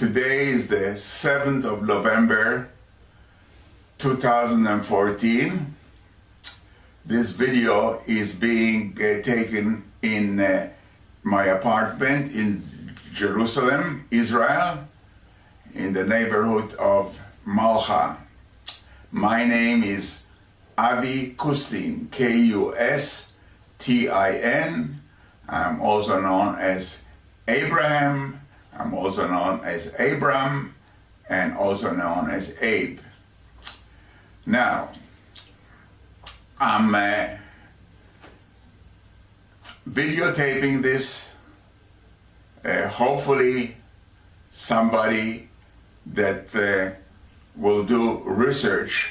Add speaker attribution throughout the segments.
Speaker 1: Today is the 7th of November 2014. This video is being taken in my apartment in Jerusalem, Israel, in the neighborhood of Malcha. My name is Avi Kustin, Kustin. I'm also known as Abraham, I'm also known as Abram, and also known as Abe. Now, I'm videotaping this. Hopefully somebody that will do research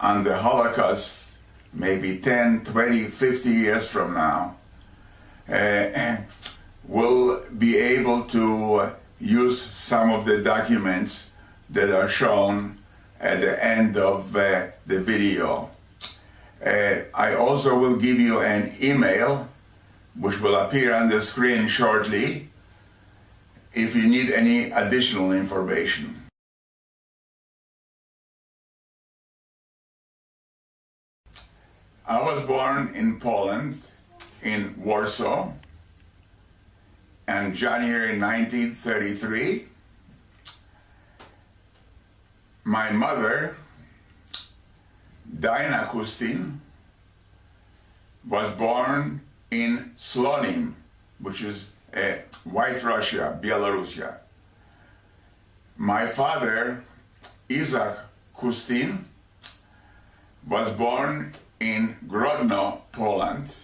Speaker 1: on the Holocaust maybe 10, 20, 50 years from now will be able to use some of the documents that are shown at the end of the video. I also will give you an email which will appear on the screen shortly if you need any additional information. I was born in Poland, in Warsaw, in January 1933. My mother, Avi Kustin, was born in Slonim, which is White Russia, Belarusia. My father, Avi Kustin, was born in Grodno, Poland,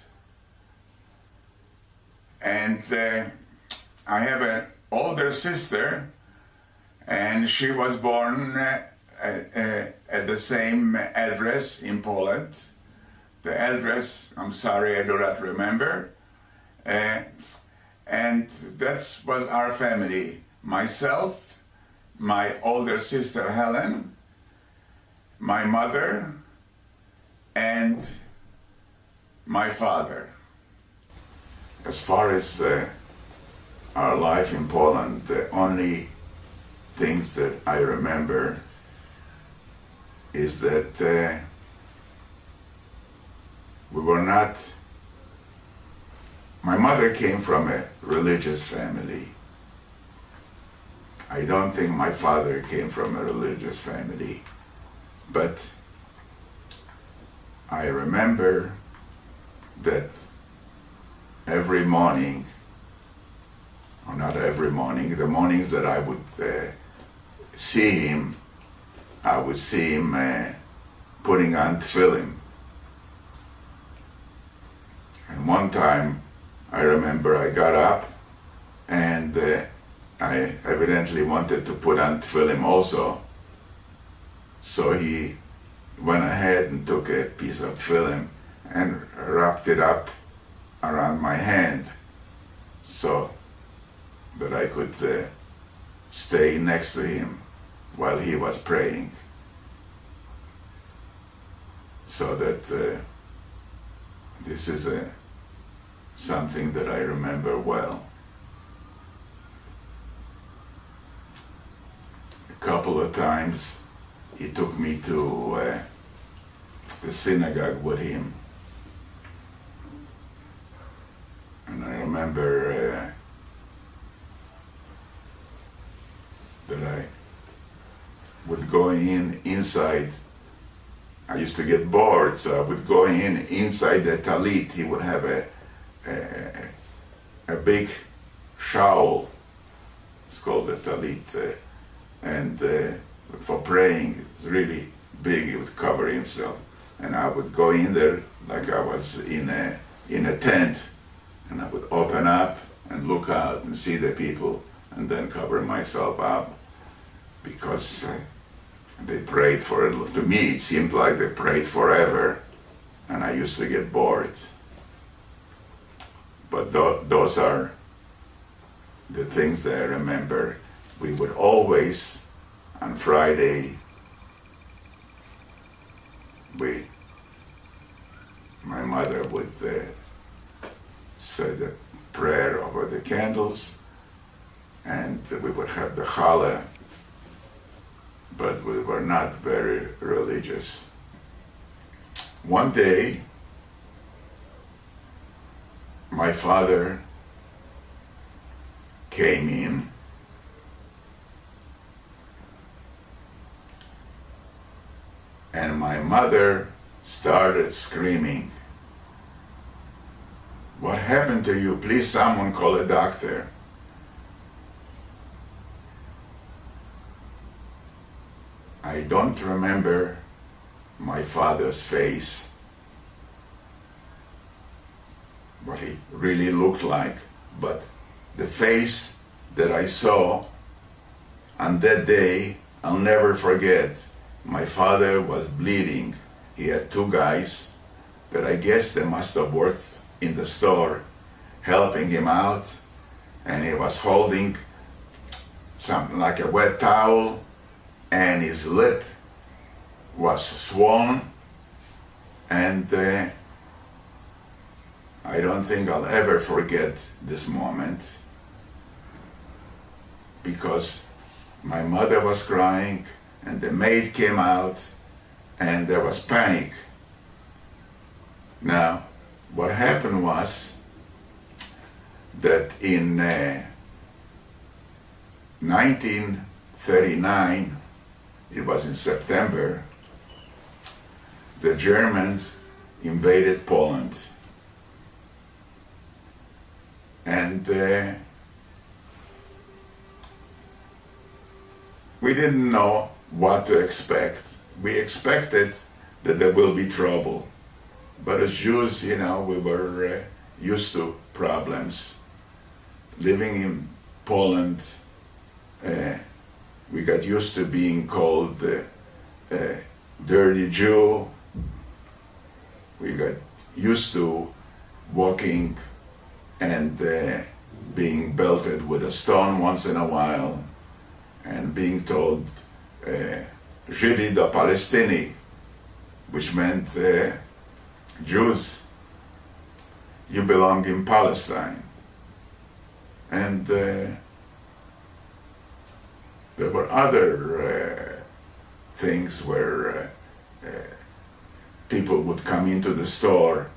Speaker 1: and I have an older sister, and she was born at the same address in Poland. The address, I'm sorry, I do not remember, and that was our family. Myself, my older sister Helen, my mother, and my father. As far as our life in Poland, the only things that I remember is that we were not, my mother came from a religious family. I don't think my father came from a religious family, but I remember that every morning, or not every morning, the mornings that I would see him, I would see him putting on tefillin. And one time, I remember I got up and I evidently wanted to put on tefillin also. So he went ahead and took a piece of tefillin and wrapped it up around my hand so that I could stay next to him while he was praying. So that this is something that I remember well. A couple of times he took me to the synagogue with him. And I remember that I would go inside. I used to get bored, so I would go inside the talit. He would have a big shawl. It's called the talit, and for praying, it's really big. He would cover himself, and I would go in there like I was in a tent, and I would open up and look out and see the people, and then cover myself up, because they prayed for it. To me, it seemed like they prayed forever, and I used to get bored. But those are the things that I remember. We would always, on Friday, my mother would say the prayer over the candles, and we would have the challah, but we were not very religious. One day, my father came in and my mother started screaming, "What happened to you? Please someone call a doctor." I don't remember my father's face, what he really looked like, but the face that I saw on that day, I'll never forget. My father was bleeding. He had two guys that I guess they must have worked in the store, helping him out, and he was holding something like a wet towel, and his lip was swollen, and I don't think I'll ever forget this moment, because my mother was crying and the maid came out and there was panic. Now, what happened was that in 1939, it was in September, the Germans invaded Poland. And we didn't know what to expect. We expected that there will be trouble. But as Jews, we were used to problems. Living in Poland, we got used to being called dirty Jew. We got used to walking and being belted with a stone once in a while, and being told Żydzi do Palestini, which meant Jews, you belong in Palestine. And there were other things where people would come into the store.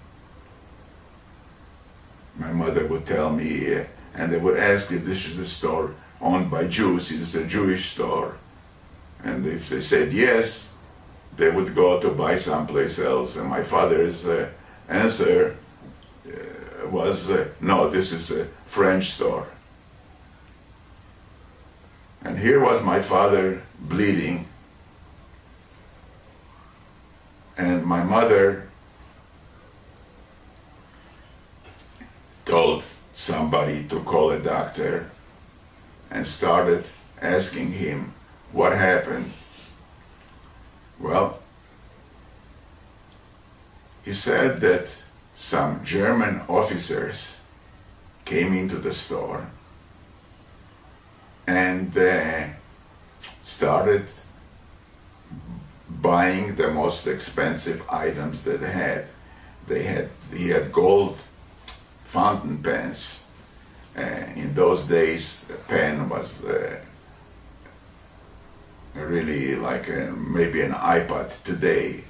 Speaker 1: My mother would tell me, and they would ask if this is a store owned by Jews, it's a Jewish store. And if they said yes, they would go to buy someplace else. And my father's answer was, no, this is a French store. And here was my father bleeding, and my mother told somebody to call a doctor and started asking him what happened. Well, he said that some German officers came into the store and started buying the most expensive items that they had. He had gold fountain pens. In those days, a pen was really like maybe an iPod today.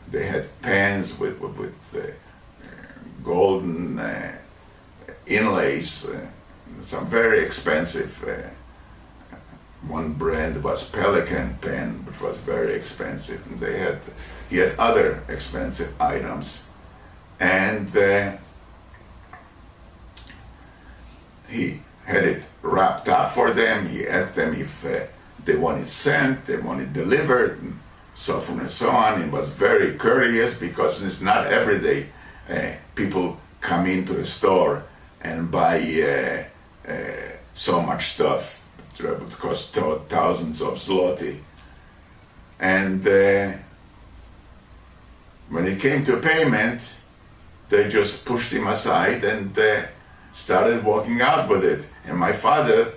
Speaker 1: They had pens with golden inlays, some very expensive. One brand was Pelican pen, which was very expensive. And he had other expensive items, and he had it wrapped up for them. He asked them if they want it sent, they want it delivered, and so forth and so on. It was very courteous, because it's not every day people come into a store and buy so much stuff. It would cost thousands of zloty. And when it came to payment, they just pushed him aside and started walking out with it. And my father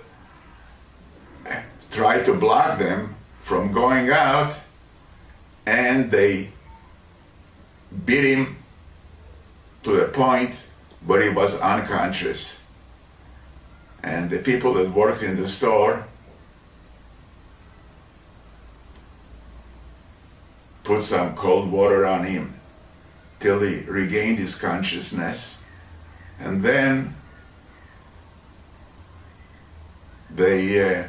Speaker 1: tried to block them from going out, and they beat him to the point where he was unconscious. And the people that worked in the store put some cold water on him till he regained his consciousness, and then they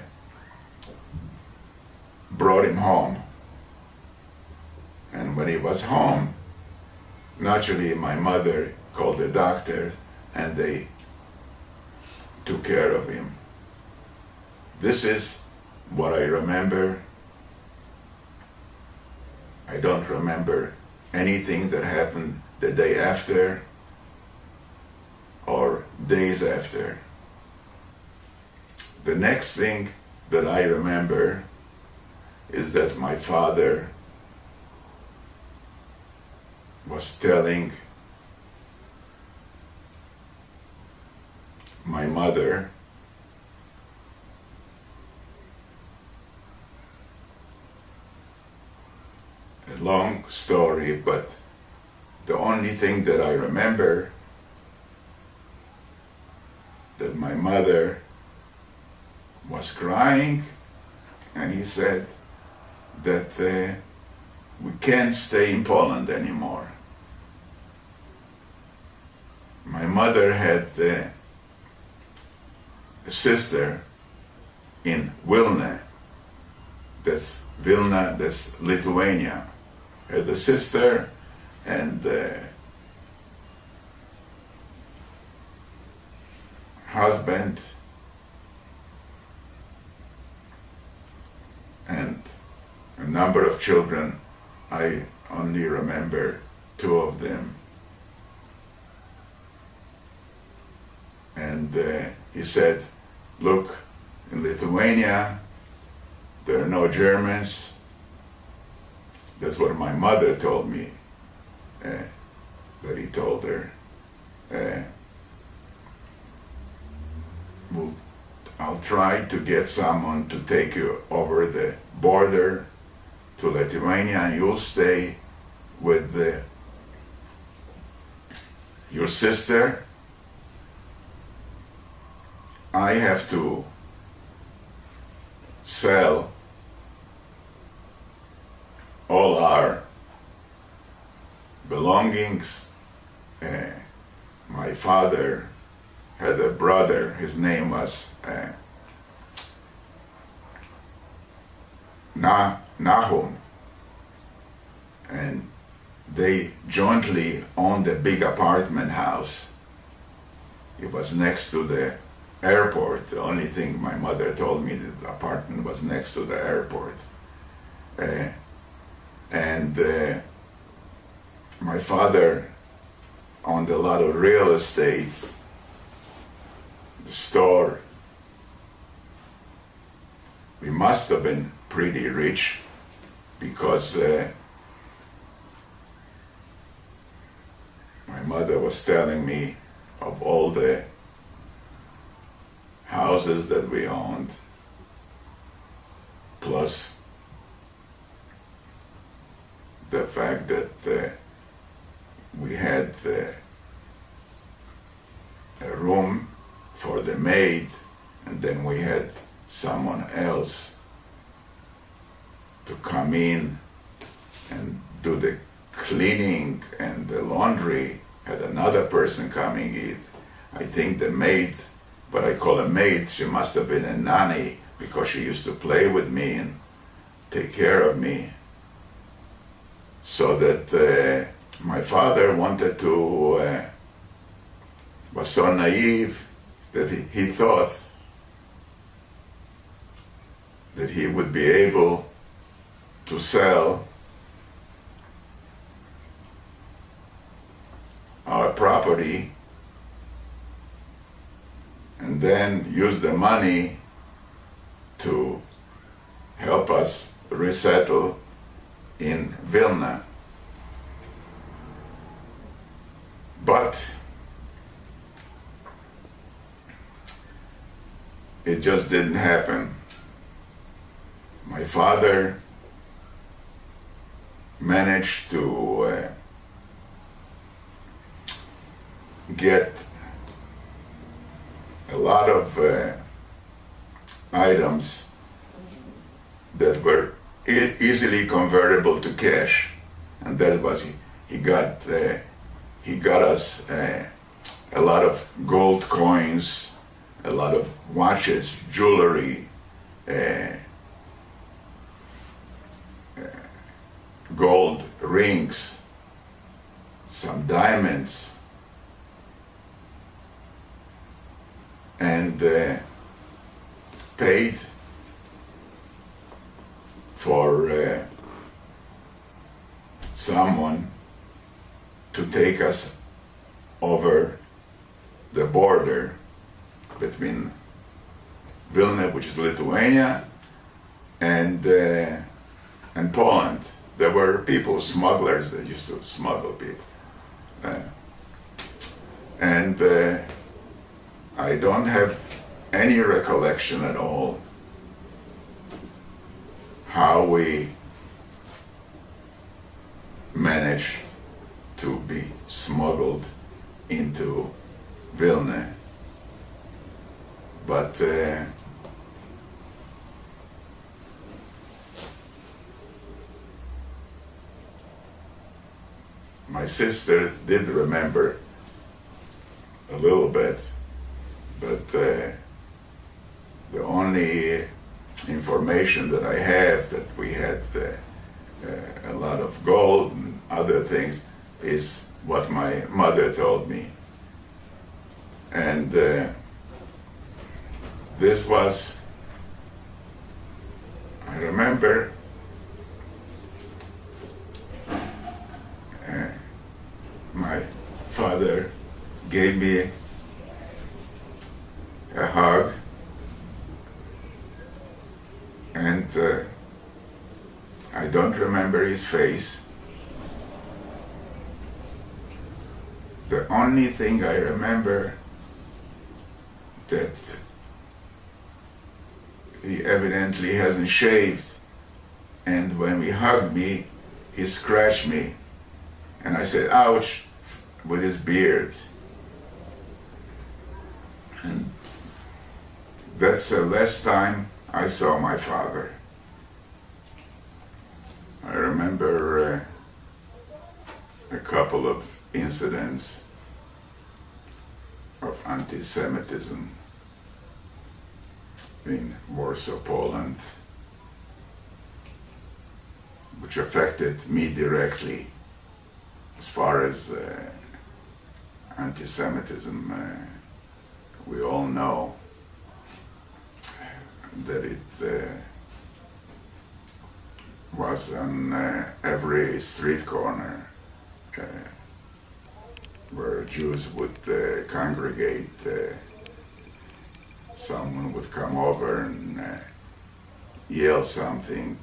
Speaker 1: brought him home. And when he was home, naturally my mother called the doctor and they took care of him. This is what I remember. I don't remember anything that happened the day after or days after. The next thing that I remember is that my father was telling my mother a long story, but the only thing that I remember that my mother was crying, and he said that we can't stay in Poland anymore. My mother had a sister in Vilna, that's Vilna, that's Lithuania. Had a sister and husband and a number of children. I only remember 2 of them. And he said, look, in Lithuania, there are no Germans. That's what my mother told me, that he told her. Well, I'll try to get someone to take you over the border to Lithuania, and you'll stay with your sister. I have to sell all our belongings. My father had a brother, his name was Nahum, and they jointly owned a big apartment house. It was next to the airport. The only thing my mother told me, that the apartment was next to the airport. And my father owned a lot of real estate, the store. We must have been pretty rich because my mother was telling me of all the houses that we owned, plus the fact that we had a room for the maid, and then we had someone else to come in and do the cleaning and the laundry, had another person coming in. I think the maid, what I call a maid, she must have been a nanny because she used to play with me and take care of me. So that my father wanted to, was so naive that he thought that he would be able to sell our property and then use the money to help us resettle in Vilna. But it just didn't happen. My father managed to get a lot of items that were easily convertible to cash, and that was he got us a lot of gold coins, a lot of watches, jewelry, gold rings, some diamonds, and paid for someone to take us over the border between Vilna, which is Lithuania, and Poland. There were people, smugglers, that used to smuggle people. And I don't have any recollection at all how we managed to be smuggled into Vilna. But my sister did remember a little bit, but the only information that I have that we had a lot of gold and other things is what my mother told me. And this was, I remember, my father gave me a hug, and I don't remember his face. The only thing I remember that he evidently hasn't shaved, and when we hugged me, he scratched me, and I said, ouch, with his beard. And that's the last time I saw my father. I remember a couple of incidents of anti-Semitism in Warsaw, Poland, which affected me directly. As far as anti-Semitism, we all know that it was on every street corner where Jews would congregate. Someone would come over and yell something,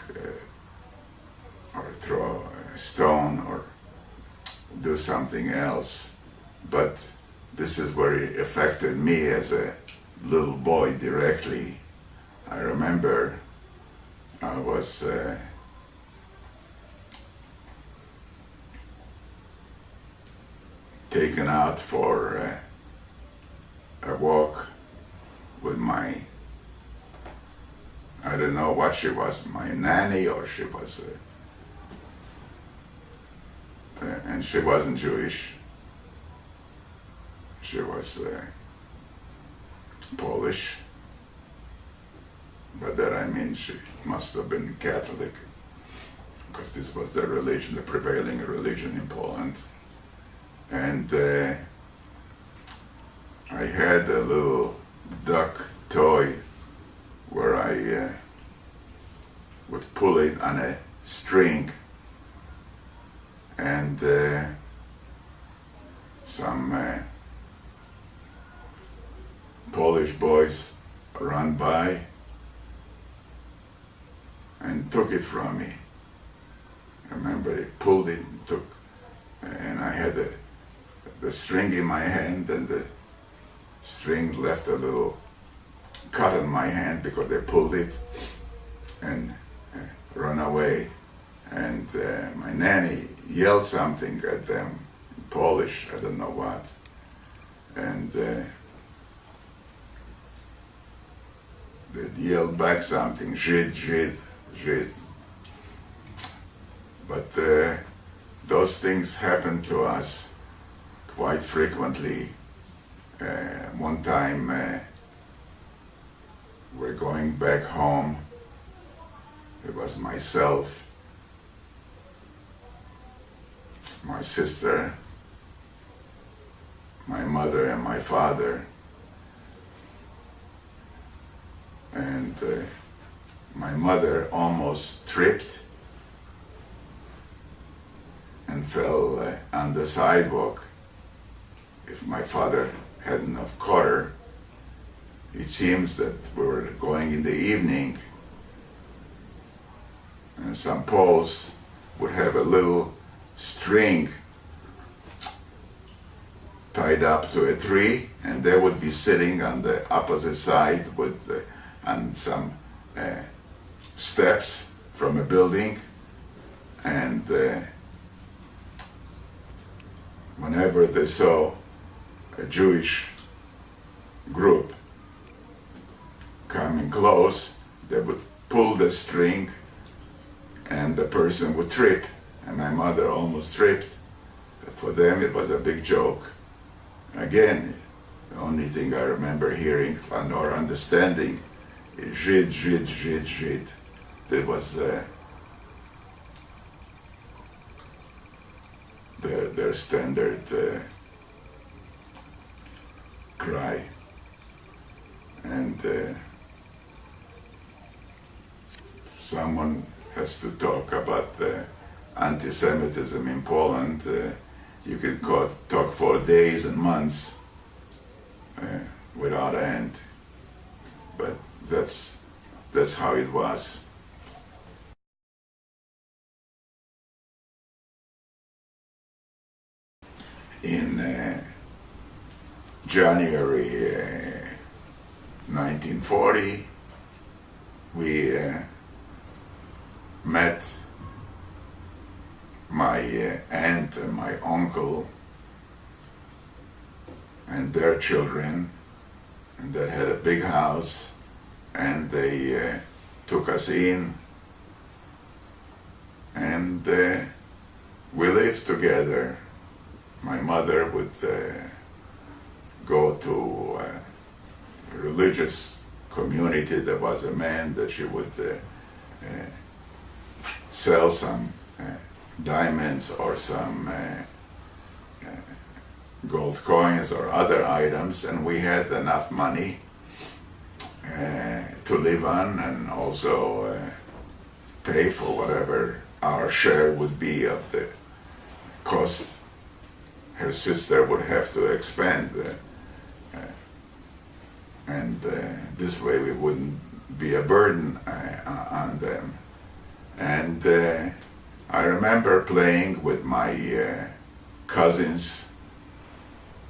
Speaker 1: or throw a stone, or do something else. But this is where it affected me as a little boy directly. I remember I was taken out for a walk with my, I don't know what she was, my nanny, or she was, and she wasn't Jewish. She was Polish. By that I mean she must have been Catholic, because this was the religion, the prevailing religion in Poland. And I had a little duck toy where I would pull it on a string, and some Polish boys ran by and took it from me. I remember they pulled it and took, and I had the string in my hand, and the string left a little cut on my hand because they pulled it and run away. And my nanny yelled something at them in Polish, I don't know what. And they'd yell back something, Żyd, Żyd, Żyd. But those things happened to us quite frequently. One time we're going back home. It was myself, my sister, my mother and my father. And my mother almost tripped and fell on the sidewalk. If my father hadn't have caught her, it seems that we were going in the evening, and some Poles would have a little string tied up to a tree, and they would be sitting on the opposite side with on some steps from a building, and whenever they saw a Jewish group coming close, they would pull the string and the person would trip, and my mother almost tripped. For them it was a big joke. Again, the only thing I remember hearing or understanding is Żyd, Żyd, Żyd, Żyd. That was their standard cry. And someone has to talk about anti-Semitism in Poland. You could talk for days and months without end. But that's how it was. In January 1940, we met my aunt and my uncle and their children, and that had a big house, and they took us in, and we lived together. My mother would go to a religious community. There was a man that she would sell some diamonds or some gold coins or other items, and we had enough money to live on and also pay for whatever our share would be of the cost her sister would have to expend, and this way we wouldn't be a burden on them. And I remember playing with my cousins.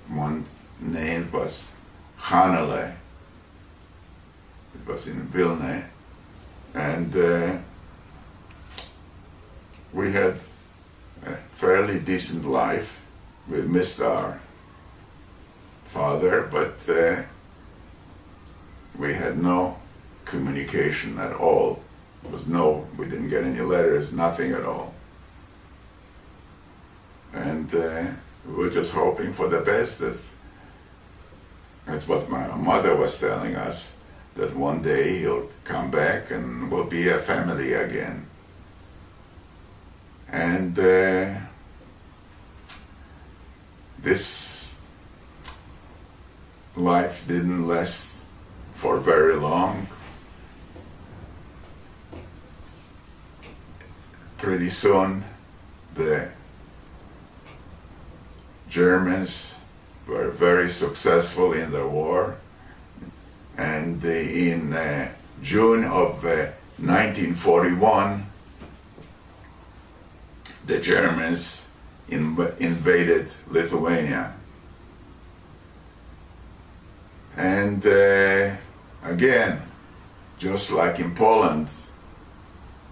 Speaker 1: One name was Hanele. It was in Vilna, and we had a fairly decent life. We missed our father, but we had no communication at all. We didn't get any letters, nothing at all. And we were just hoping for the best. That's what my mother was telling us, that one day he'll come back and we'll be a family again. And this life didn't last for very long. Pretty soon, the Germans were very successful in the war, and in June of 1941, the Germans invaded Lithuania. And again, just like in Poland,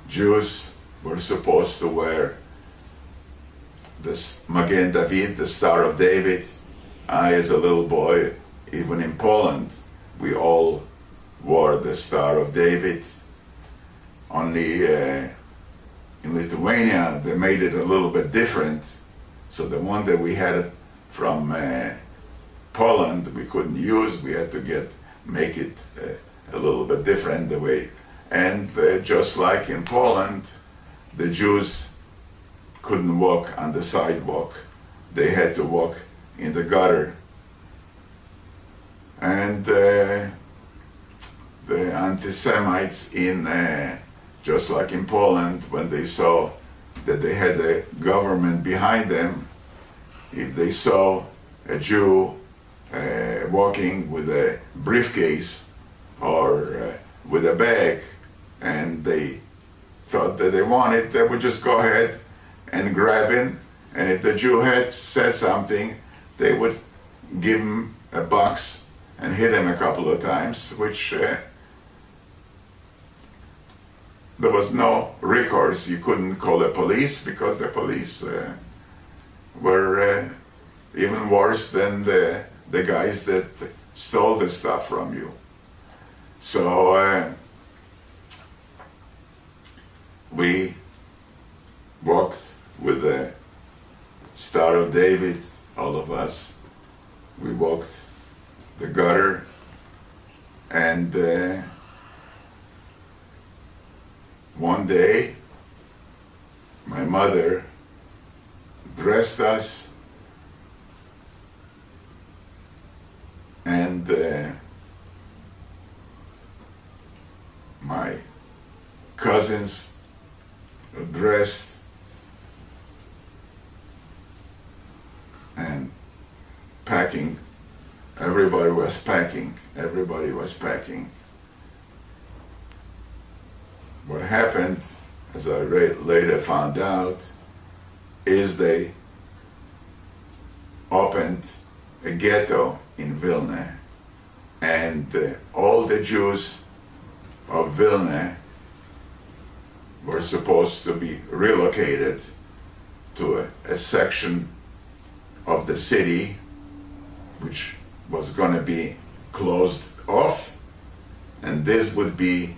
Speaker 1: Jews were supposed to wear this Magen David, the Star of David. I, as a little boy, even in Poland, we all wore the Star of David. Only in Lithuania they made it a little bit different. So the one that we had from Poland we couldn't use. We had to make it a little bit different the way. And just like in Poland, the Jews couldn't walk on the sidewalk. They had to walk in the gutter. And the anti-Semites just like in Poland, when they saw that they had a government behind them, if they saw a Jew walking with a briefcase or with a bag, and they thought that they wanted, they would just go ahead and grab him, and if the Jew had said something, they would give him a box and hit him a couple of times, which there was no recourse. You couldn't call the police because the police were even worse than the guys that stole the stuff from you. So we walked with the Star of David, all of us. We walked the gutter, and one day my mother dressed us, and my cousins were dressed, and packing. Everybody was packing. What happened, as I later found out, is they opened a ghetto in Vilna, and all the Jews of Vilna were supposed to be relocated to a section of the city which was going to be closed off, and this would be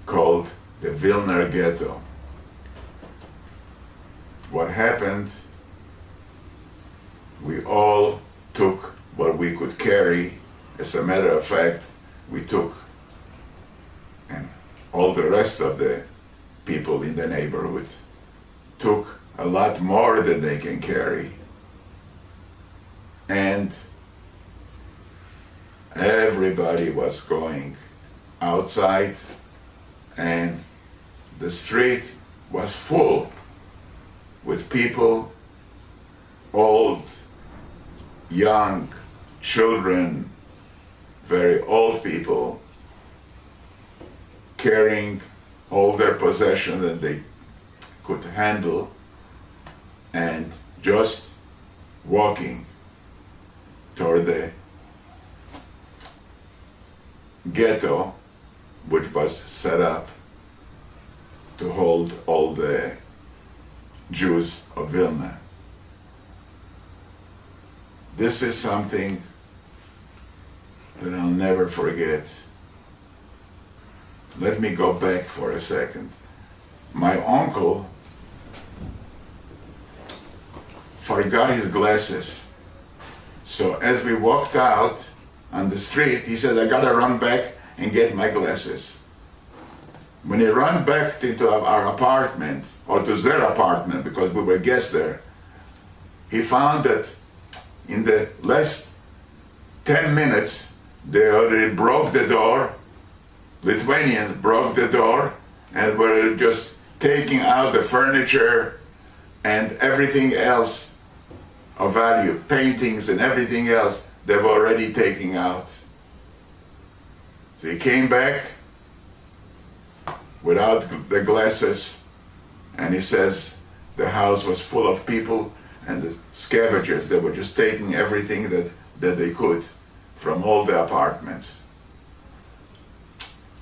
Speaker 1: called the Vilna Ghetto. What happened, we all took what we could carry. As a matter of fact, we took, and all the rest of the people in the neighborhood took a lot more than they can carry. And everybody was going outside, and the street was full with people, old, young, children, very old people, carrying all their possessions that they could handle, and just walking toward the ghetto, which was set up to hold all the Jews of Vilna. This is something that I'll never forget. Let me go back for a second. My uncle forgot his glasses. So as we walked out on the street, he said, I gotta run back and get my glasses. When he ran back into our apartment, or to their apartment, because we were guests there, he found that in the last 10 minutes, they already broke the door. Lithuanians broke the door and were just taking out the furniture and everything else of value, paintings and everything else they were already taking out. So he came back without the glasses, and he says the house was full of people and the scavengers. They were just taking everything that they could from all the apartments.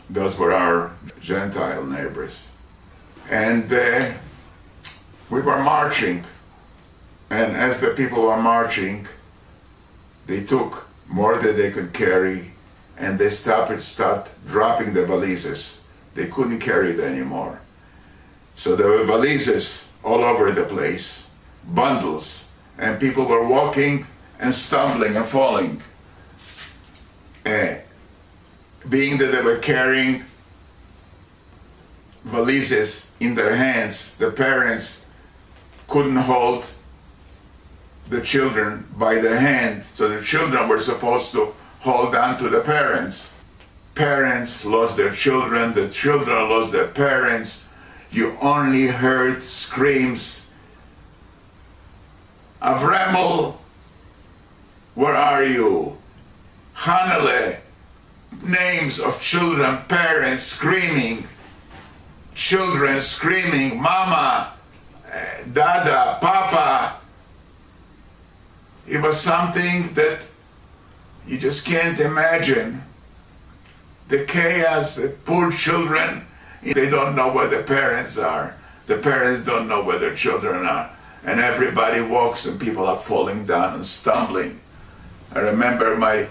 Speaker 1: Those were our Gentile neighbors. And we were marching. And as the people were marching, they took more than they could carry, and they start dropping the valises. They couldn't carry it anymore. So there were valises all over the place, bundles, and people were walking and stumbling and falling. Being that they were carrying valises in their hands, the parents couldn't hold the children by the hand, so the children were supposed to hold on to the parents. Parents lost their children, the children lost their parents. You only heard screams, Avremel, where are you? Hanele, names of children, parents screaming, children screaming, Mama, Dada, Papa. It was something that you just can't imagine. The chaos, the poor children, they don't know where the parents are. The parents don't know where their children are. And everybody walks and people are falling down and stumbling. I remember my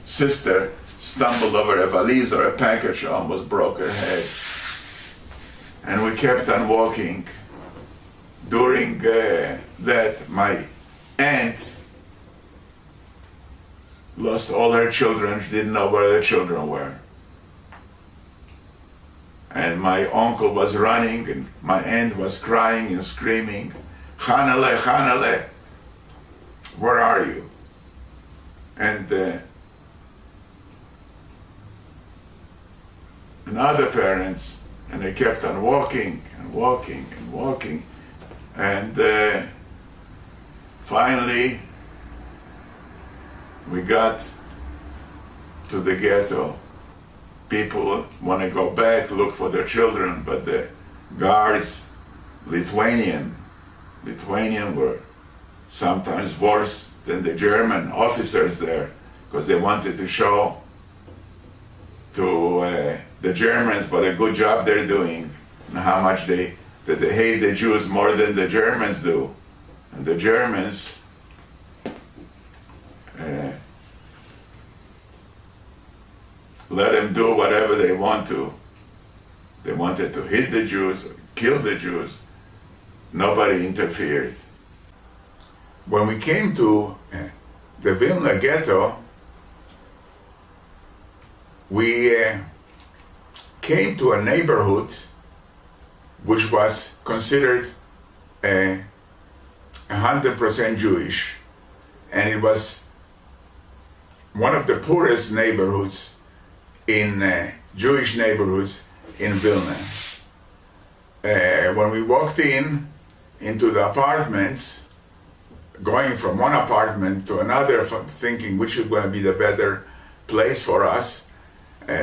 Speaker 1: sister stumbled over a valise or a package, almost broke her head. And we kept on walking. During that, my aunt lost all her children. She didn't know where the children were. And my uncle was running, and my aunt was crying and screaming, Hanele, Hanele, where are you? And other parents, and they kept on walking and walking and walking. And finally, we got to the ghetto. People want to go back, look for their children, but the guards, Lithuanian were sometimes worse than the German officers there, because they wanted to show to the Germans what a good job they're doing and how much that they hate the Jews more than the Germans do. And the Germans let them do whatever they want to. They wanted to hit the Jews, kill the Jews. Nobody interfered. When we came to the Vilna ghetto, we came to a neighborhood which was considered 100% Jewish, and it was one of the poorest neighborhoods in Jewish neighborhoods in Vilna. When we walked into the apartments, going from one apartment to another, thinking which is going to be the better place for us,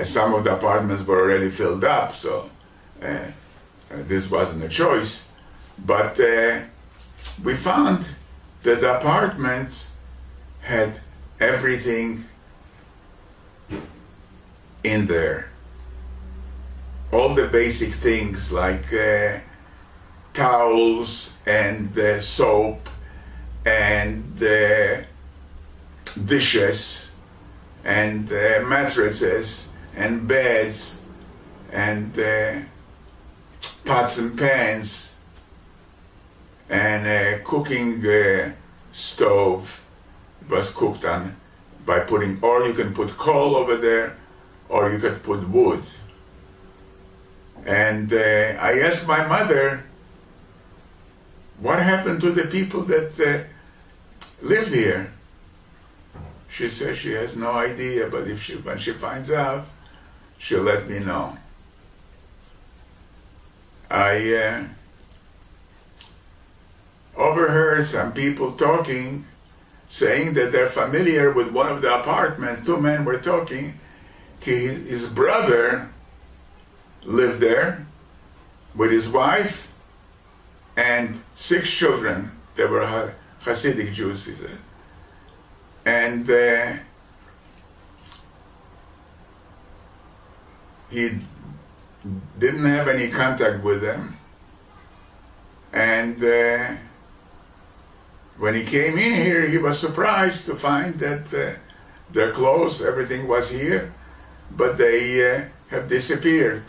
Speaker 1: some of the apartments were already filled up, so this wasn't a choice. But we found that the apartments had everything in there. All the basic things like towels and soap and dishes and mattresses and beds and pots and pans and a cooking stove. It was cooked on by putting, or you can put coal over there, or you could put wood. And I asked my mother, what happened to the people that lived here? She says she has no idea, but when she finds out, she'll let me know. I overheard some people talking, saying that they're familiar with one of the apartments. Two men were talking. His brother lived there with his wife and 6 children. They were Hasidic Jews, he said. And he didn't have any contact with them. And when he came in here, he was surprised to find that their clothes, everything was here, but they have disappeared.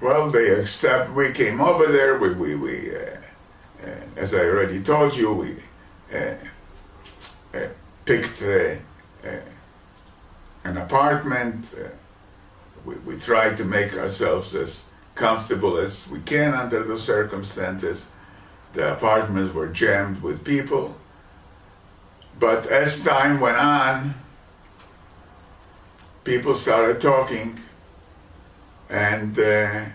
Speaker 1: Well, we came over there, as I already told you, we picked an apartment. We tried to make ourselves as comfortable as we can under the circumstances. The apartments were jammed with people. But as time went on, people started talking, and the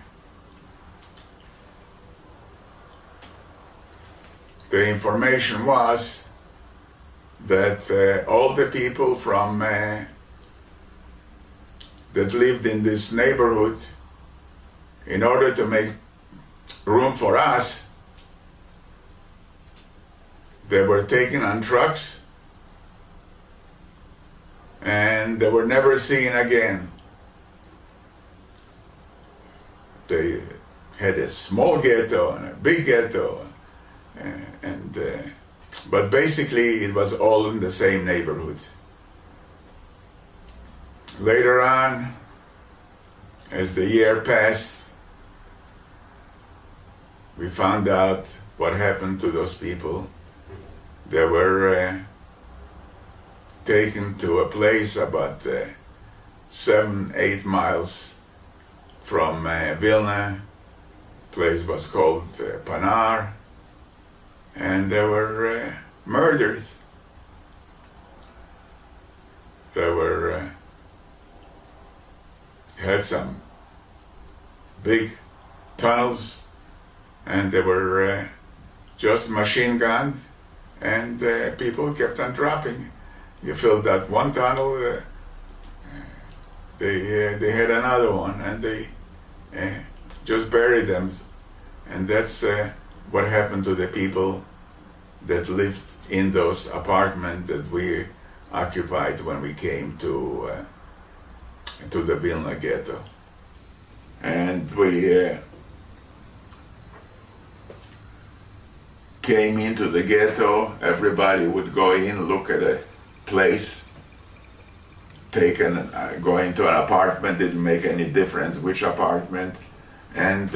Speaker 1: information was that all the people from that lived in this neighborhood, in order to make room for us, they were taken on trucks and they were never seen again. They had a small ghetto and a big ghetto, but basically it was all in the same neighborhood. Later on, as the year passed, we found out what happened to those people. They were taken to a place about 7-8 miles from Vilna. The place was called Panar, and they were murdered. They were had some big tunnels, and they were just machine gunned, and people kept on dropping. You filled that one tunnel, they had another one, and they just buried them. And that's what happened to the people that lived in those apartments that we occupied when we came to the Vilna ghetto. And we came into the ghetto. Everybody would go in, look at a place, go into an apartment. Didn't make any difference which apartment. And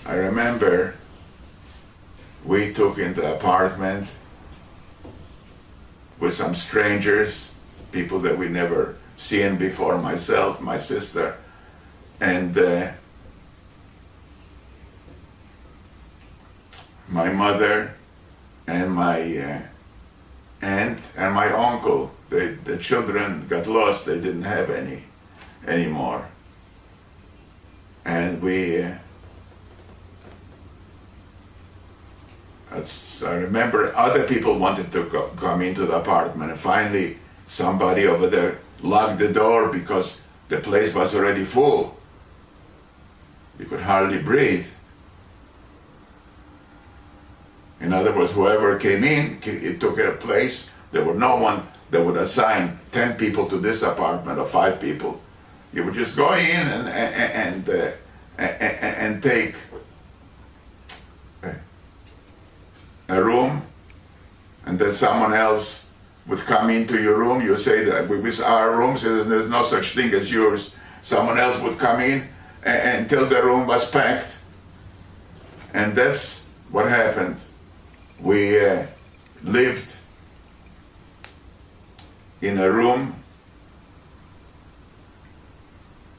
Speaker 1: I remember we took into the apartment with some strangers, people that we never seen before, myself, my sister, and my mother and my aunt and my uncle. The children got lost, they didn't have any anymore. And I remember other people wanted to come into the apartment, and finally somebody over there locked the door because the place was already full. You could hardly breathe. In other words, whoever came in, it took a place. There was no one that would assign 10 people to this apartment or 5 people. You would just go in and take a room, and then someone else would come into your room. You say that with our rooms, there's no such thing as yours. Someone else would come in until the room was packed. And that's what happened. We lived in a room,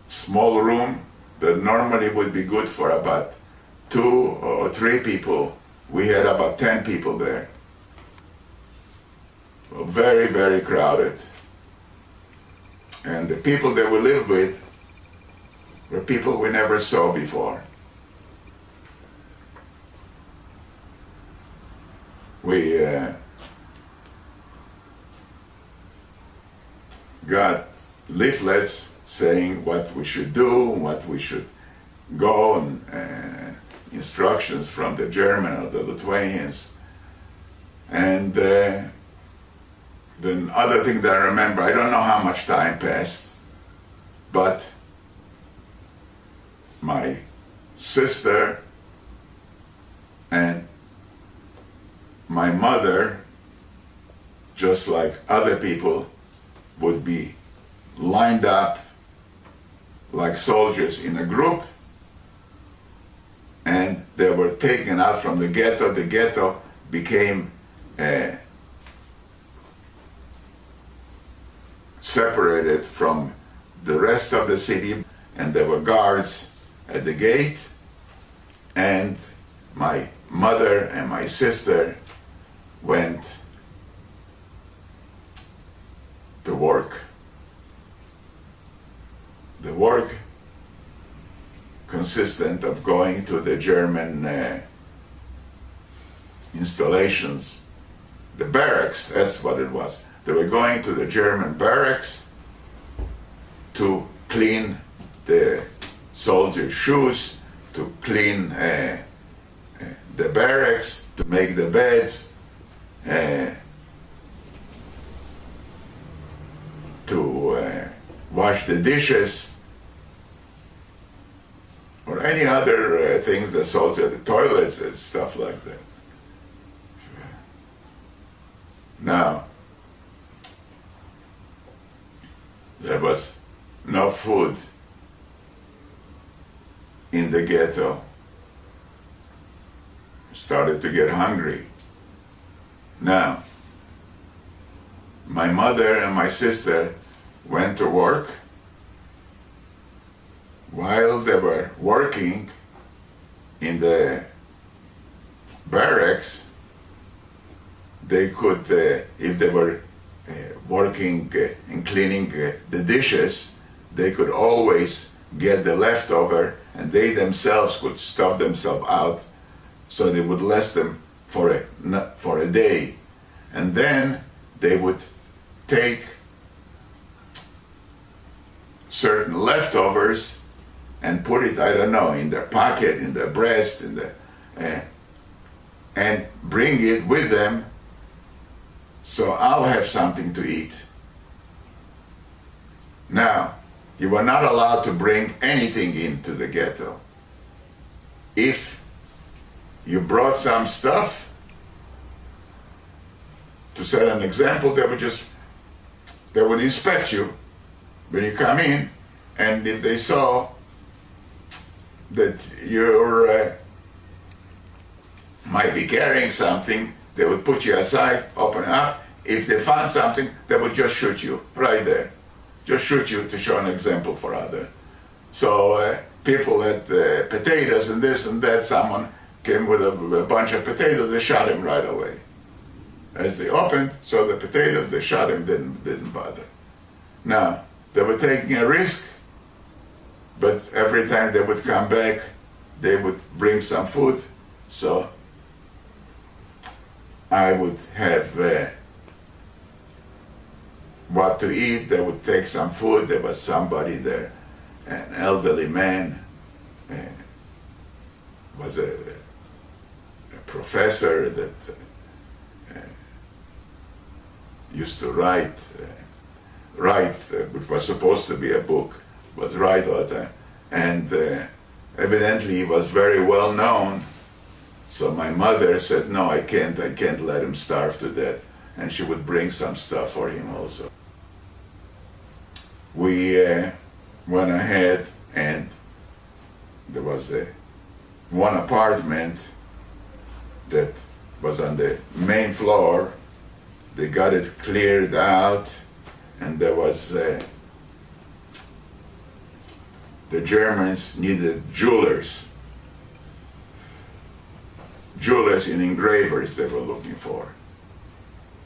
Speaker 1: small room, that normally would be good for about 2 or 3 people. We had about 10 people there. Very, very crowded. And the people that we lived with were people we never saw before. We got leaflets saying what we should do, what we should go, and instructions from the German or the Lithuanians. And the other thing that I remember, I don't know how much time passed, but my sister and just like other people would be lined up like soldiers in a group, and they were taken out from the ghetto. The ghetto became separated from the rest of the city, and there were guards at the gate, and my mother and my sister went to work. The work consisted of going to the German installations, the barracks, that's what it was. They were going to the German barracks to clean the soldiers' shoes, to clean the barracks, to make the beds, to wash the dishes, or any other things the soldier, the toilets and stuff like that. Now, there was no food in the ghetto. Started to get hungry. Now, my mother and my sister went to work. While they were working in the barracks, they could, if they were working and cleaning the dishes, they could always get the leftover, and they themselves could stuff themselves out, so they would last them for a day. And then they would take certain leftovers and put it, I don't know, in their pocket, in their breast, and bring it with them, so I'll have something to eat. Now, you were not allowed to bring anything into the ghetto. If you brought some stuff, to set an example, they would inspect you when you come in, and if they saw that you might be carrying something, they would put you aside, open it up. If they found something, they would just shoot you right there. Just shoot you to show an example for others. So people had potatoes and this and that. Someone came with a bunch of potatoes, they shot him right away. As they opened, saw the potatoes, they shot him, didn't bother. Now, they were taking a risk, but every time they would come back, they would bring some food. So I would have what to eat. They would take some food. There was somebody there, an elderly man, was a professor that used to write, which was supposed to be a book, was write all the time. And evidently he was very well known. So my mother says, no, I can't let him starve to death. And she would bring some stuff for him also. We went ahead, and there was one apartment that was on the main floor. They got it cleared out, and there was the Germans needed jewelers and engravers they were looking for.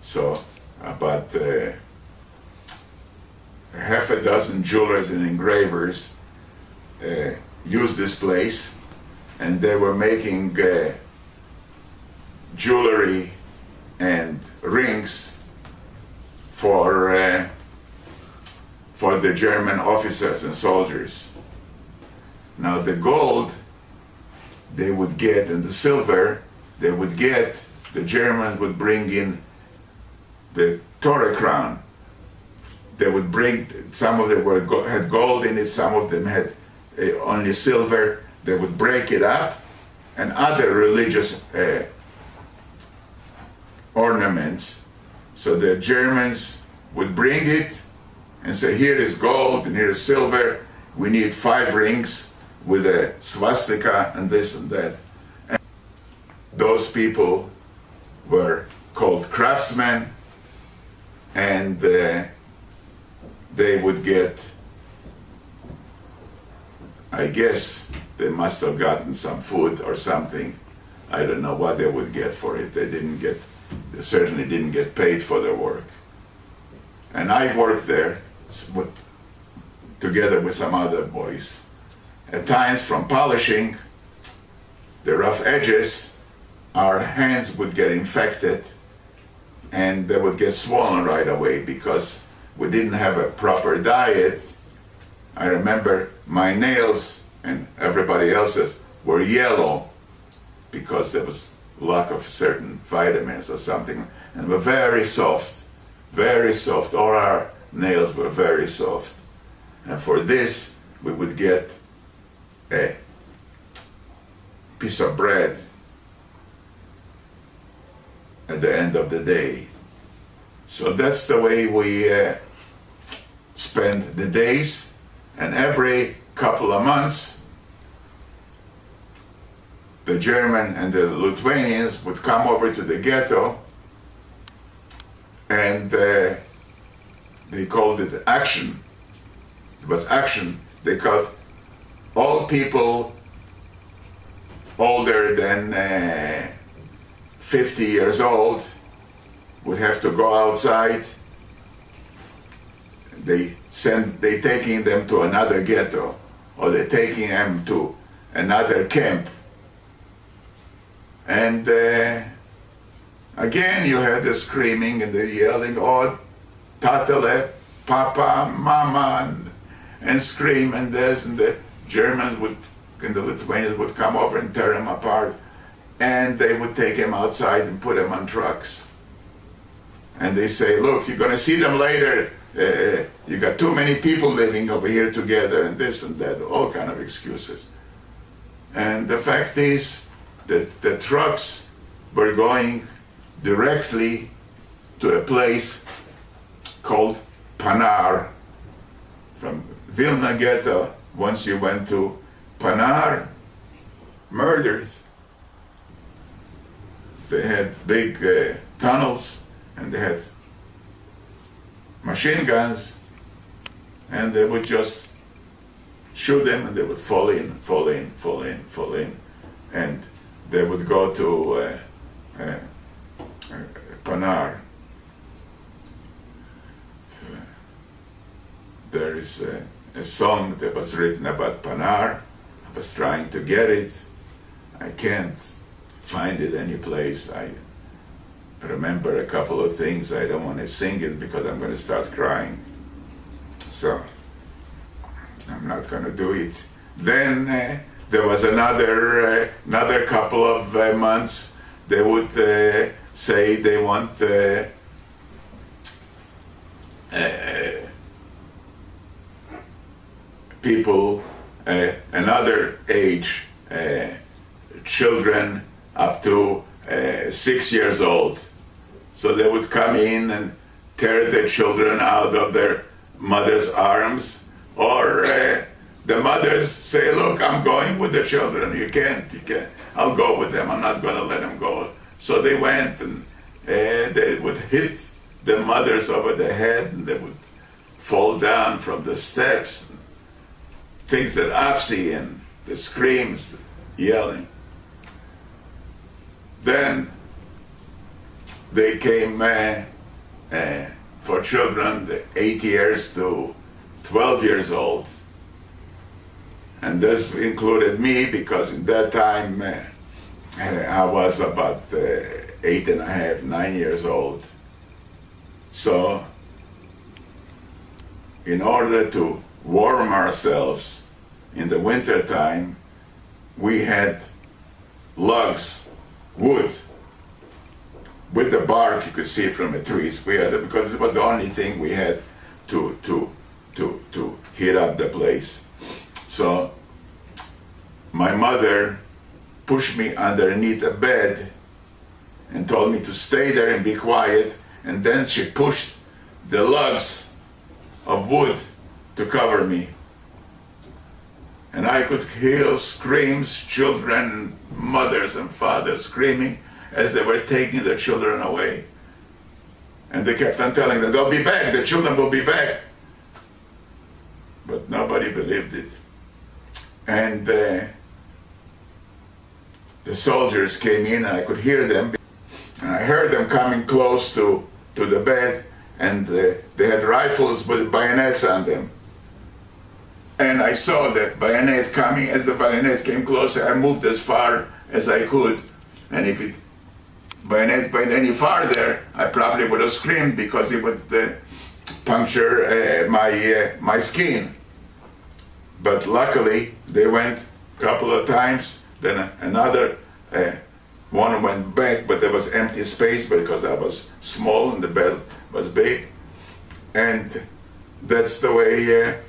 Speaker 1: So about half a dozen jewelers and engravers used this place, and they were making jewelry and rings for the German officers and soldiers. Now the gold they would get, and the silver they would get, the Germans would bring in the Torah crown. They would bring, some of them had gold in it, some of them had only silver. They would break it up, and other religious ornaments So the Germans would bring it and say, here is gold and here is silver. We need 5 rings with a swastika and this and that. And those people were called craftsmen, and they would get, I guess they must have gotten some food or something. I don't know what they would get for it. They certainly didn't get paid for their work. And I worked there together with some other boys. At times, from polishing the rough edges, our hands would get infected and they would get swollen right away because we didn't have a proper diet. I remember my nails and everybody else's were yellow because there was lack of certain vitamins or something, and were very soft, very soft. All our nails were very soft. And for this, we would get a piece of bread at the end of the day. So that's the way we spend the days, and every couple of months the German and the Lithuanians would come over to the ghetto, and they called it action. It was action. They called all people older than 50 years old would have to go outside. They taking them to another ghetto, or they're taking them to another camp. And again, you had the screaming and the yelling, oh, tatele, papa, mama, and scream and this, and the Germans and the Lithuanians would come over and tear him apart, and they would take him outside and put him on trucks. And they say, look, you're gonna see them later, you got too many people living over here together, and this and that, all kind of excuses. And the fact is, the trucks were going directly to a place called Panar. From Vilna Ghetto, once you went to Panar, murders. They had big tunnels, and they had machine guns, and they would just shoot them, and they would fall in, and they would go to Panar. There is a song that was written about Panar. I was trying to get it. I can't find it any place. I remember a couple of things. I don't want to sing it because I'm going to start crying. So I'm not going to do it. Then there was another couple of months. They would say they want people another age, children up to 6 years old. So they would come in and tear their children out of their mother's arms, or the mothers say, look, I'm going with the children, you can't, I'll go with them, I'm not going to let them go. So they went, and they would hit the mothers over the head, and they would fall down from the steps. Things that I've seen, the screams, the yelling. Then they came for children 8 years to 12 years old. And this included me, because in that time I was about 8 and a half, 9 years old. So in order to warm ourselves in the winter time, we had logs, wood, with the bark you could see from the trees. We had it because it was the only thing we had to heat up the place. So my mother pushed me underneath a bed and told me to stay there and be quiet, and then she pushed the logs of wood to cover me. And I could hear screams, children, mothers and fathers screaming as they were taking their children away. And they kept on telling them, they'll be back, the children will be back. But nobody believed it. And the soldiers came in, and I could hear them. And I heard them coming close to the bed, and they had rifles with bayonets on them. And I saw the bayonet coming. As the bayonet came closer, I moved as far as I could. And if it bayonet went any farther, I probably would have screamed, because it would puncture my skin. But luckily, they went a couple of times. Then another one went back, but there was empty space because I was small and the bed was big. And that's the way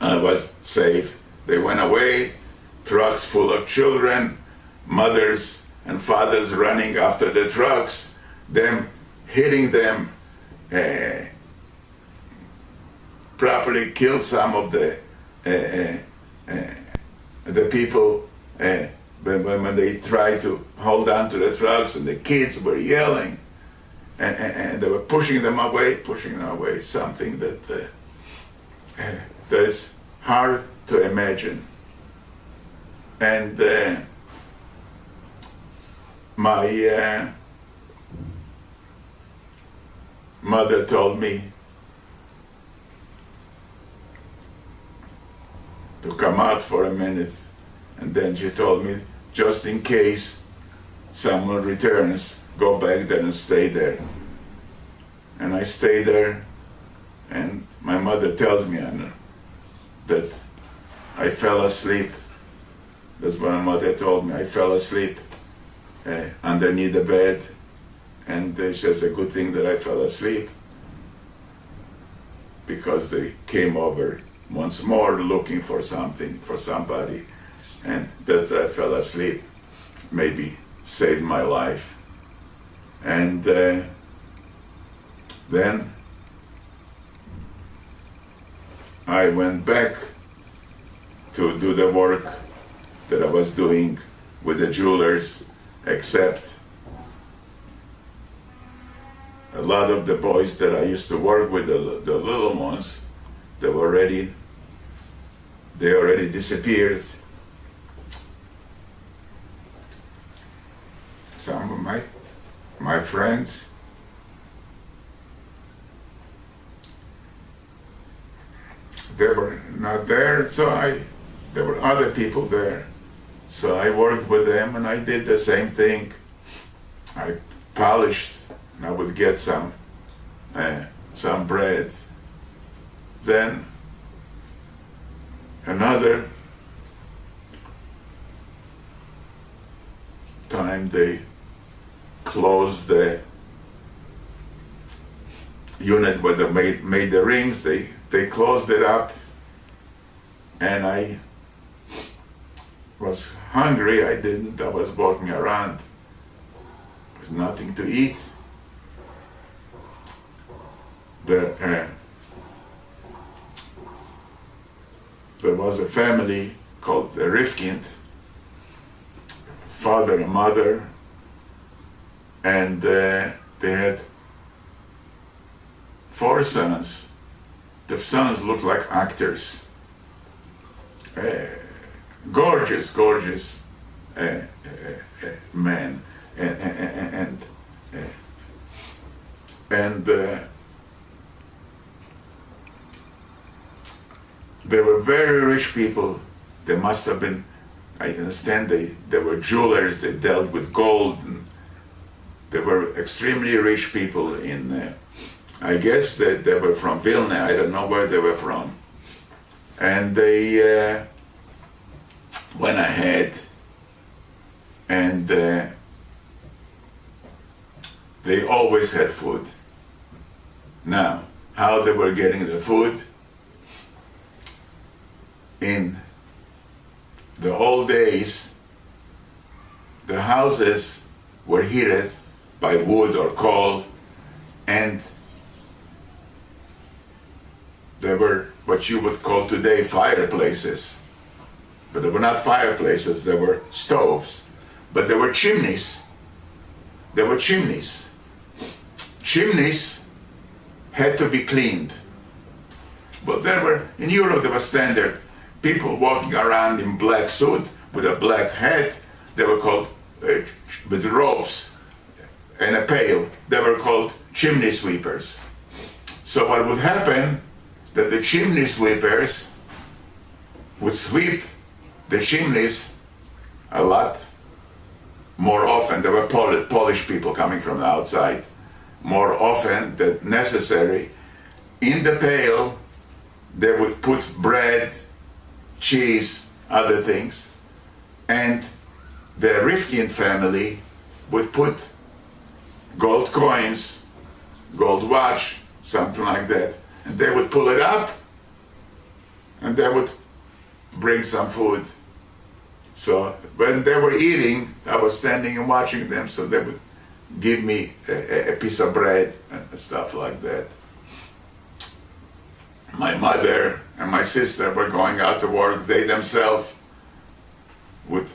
Speaker 1: I was safe. They went away, trucks full of children, mothers and fathers running after the trucks, them hitting them, properly killed some of the people when they tried to hold on to the trucks, and the kids were yelling, and they were pushing them away, something that is hard to imagine. And my mother told me to come out for a minute, and then she told me, just in case someone returns, go back there and stay there. And I stayed there, and my mother tells me, Anna, that I fell asleep. That's what my mother told me. I fell asleep underneath the bed, and it's just a good thing that I fell asleep, because they came over once more looking for something, for somebody, and that I fell asleep maybe saved my life. And then I went back to do the work that I was doing with the jewelers, except a lot of the boys that I used to work with, the little ones, they already disappeared. Some of my friends, they were not there, so there were other people there. So I worked with them, and I did the same thing. I polished, and I would get some bread. Then another time they closed the unit where they made the rings. They closed it up, and I was hungry. I was walking around with nothing to eat. There was a family called the Rifkind, father and mother, and they had 4 sons. The sons looked like actors. Gorgeous men, and they were very rich people. They must have been, I understand, they were jewelers. They dealt with gold, and they were extremely rich people I guess that they were from Vilna. I don't know where they were from. And they went ahead, and they always had food. Now, how they were getting the food? In the old days, the houses were heated by wood or coal, and there were what you would call today fireplaces. But they were not fireplaces, they were stoves. But there were chimneys. There were chimneys. Chimneys had to be cleaned. But in Europe there was standard. People walking around in black suit with a black hat, they were called, with ropes and a pail, they were called chimney sweepers. So what would happen, that the chimney sweepers would sweep the chimneys a lot more often. There were Polish people coming from the outside, more often than necessary. In the pail, they would put bread, cheese, other things, and the Rifkin family would put gold coins, gold watch, something like that, and they would pull it up, and they would bring some food. So when they were eating, I was standing and watching them, so they would give me a piece of bread and stuff like that. My mother and my sister were going out to work. They themselves would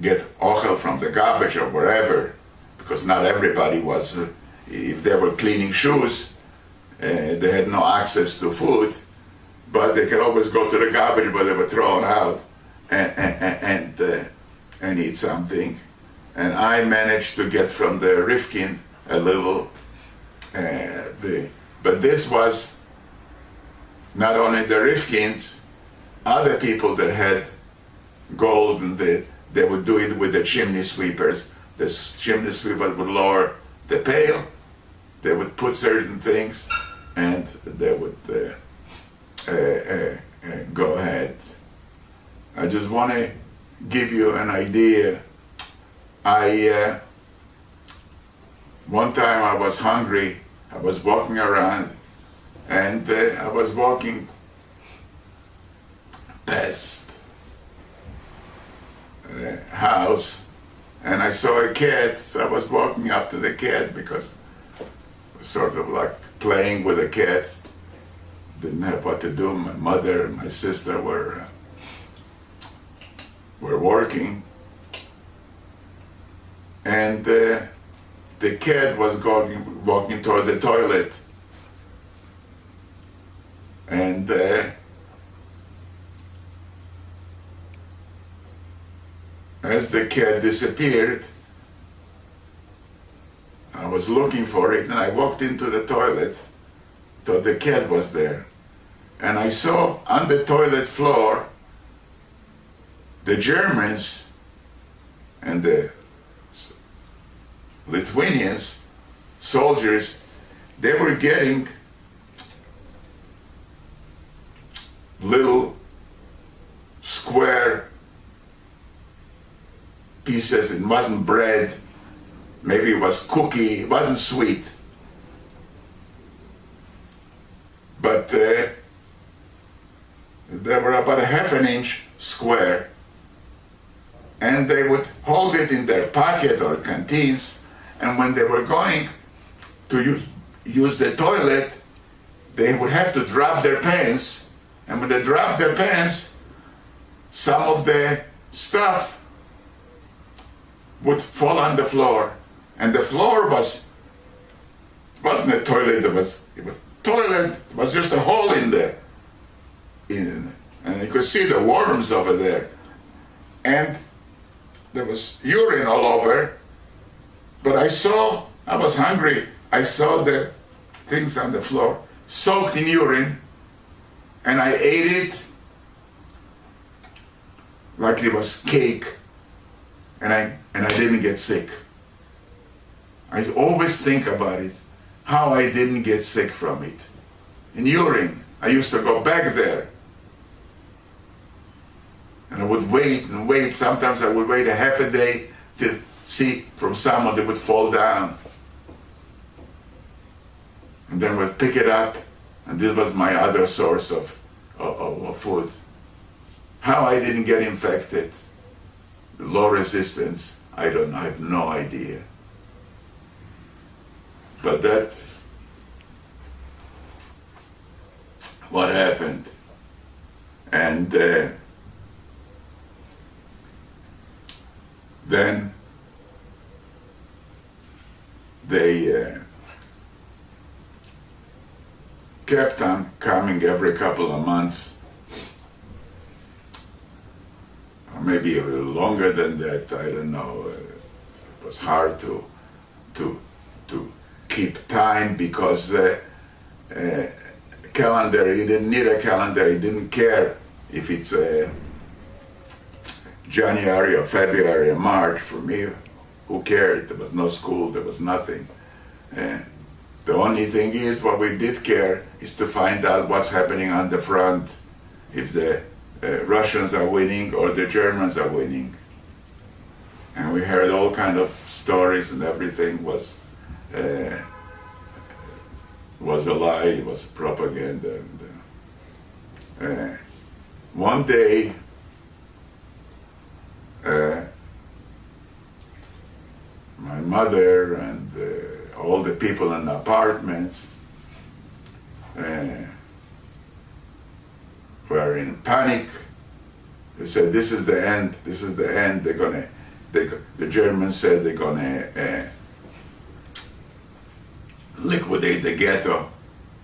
Speaker 1: get ochel from the garbage or wherever, because not everybody was, if they were cleaning shoes, they had no access to food, but they could always go to the garbage where they were thrown out and eat something. And I managed to get from the Rifkin a little, but this was not only the Rifkins, other people that had gold, and they would do it with the chimney sweepers. The chimney sweeper would lower the pail, they would put certain things, and they would go ahead. I just want to give you an idea. One time I was hungry, I was walking around, and I was walking past the house, and I saw a cat, so I was walking after the cat because I was sort of like playing with a cat. Didn't have what to do. My mother and my sister were working, and the cat was walking toward the toilet, and as the cat disappeared, I was looking for it, and I walked into the toilet, thought the cat was there, and I saw on the toilet floor the Germans and the Lithuanians, soldiers, they were getting little square pieces. It wasn't bread, maybe it was cookie, it wasn't sweet. But they were about a half an inch square, and they would hold it in their pocket or canteens, and when they were going to use the toilet, they would have to drop their pants, and when they dropped their pants, some of the stuff would fall on the floor, and the floor wasn't a toilet, it was toilet, it was just a hole in there, and you could see the worms over there, and there was urine all over. But I was hungry, I saw the things on the floor soaked in urine, and I ate it like it was cake, and I didn't get sick. I always think about it, how I didn't get sick from it. In urine, I used to go back there, and I would wait and wait. Sometimes I would wait a half a day to see from someone that would fall down. And then would pick it up, and this was my other source of food. How I didn't get infected. low resistance, I don't know, I have no idea. But that, what happened. And then they kept on coming every couple of months, or maybe a little longer than that, I don't know. It was hard to keep time because calendar, he didn't need a calendar, he didn't care if it's January or February or March. For me, who cared? There was no school, there was nothing. The only thing is, what we did care is to find out what's happening on the front, if the Russians are winning or the Germans are winning. And we heard all kind of stories, and everything was a lie, it was propaganda. And, one day, my mother and all the people in the apartments were in panic. They said, "This is the end. This is the end. The Germans said they're gonna liquidate the ghetto,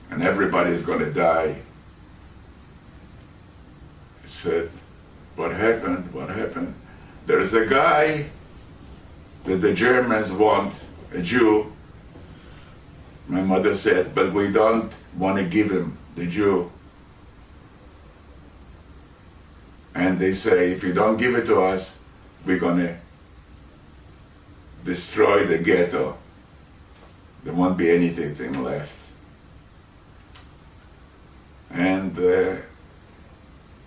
Speaker 1: and everybody's gonna die." I said, "What happened? What happened?" "There is a guy that the Germans want, a Jew." My mother said, "But we don't want to give him, the Jew." And they say, "If you don't give it to us, we're gonna destroy the ghetto. There won't be anything left." And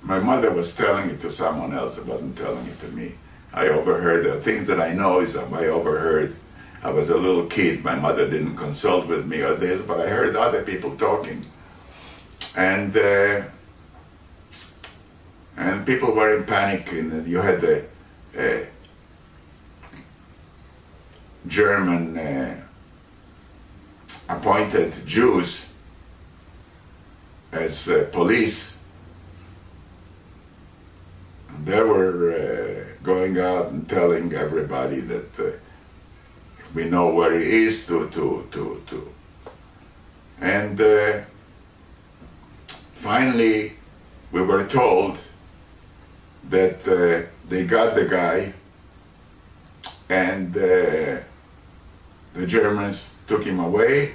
Speaker 1: my mother was telling it to someone else, I wasn't telling it to me. I overheard. The thing that I know is I overheard. I was a little kid, my mother didn't consult with me or this, but I heard other people talking. And people were in panic, and you had the German appointed Jews as police. And they were going out and telling everybody that if we know where he is, And finally, we were told that they got the guy, and the Germans took him away.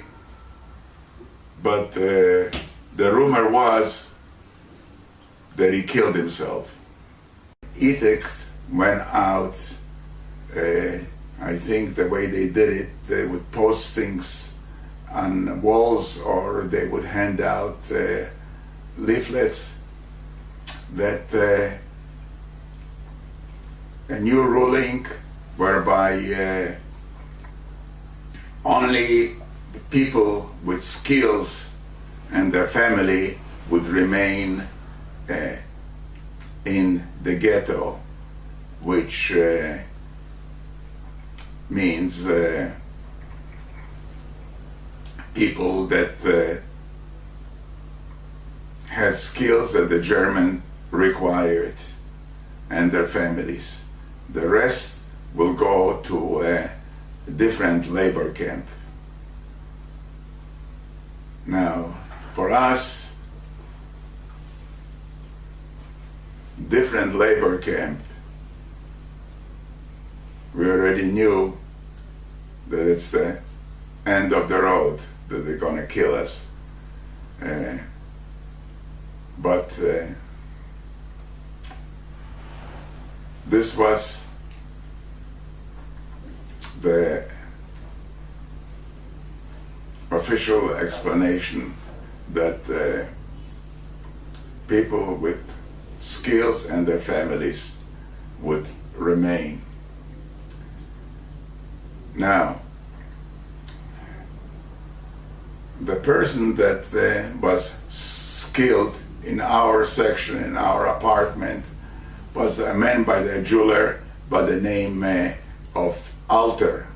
Speaker 1: But the rumor was that he killed himself. Edict went out. I think the way they did it, they would post things on walls, or they would hand out leaflets that a new ruling whereby only the people with skills and their family would remain in the ghetto, which means people that had skills that the German required, and their families. The rest will go to a different labor camp. Now, for us, different labor camp, we already knew that it's the end of the road, that they're gonna kill us. But this was the official explanation, that people with skills and their families would remain. Now, the person that was skilled in our section, in our apartment, was a man by the jeweler by the name of altar.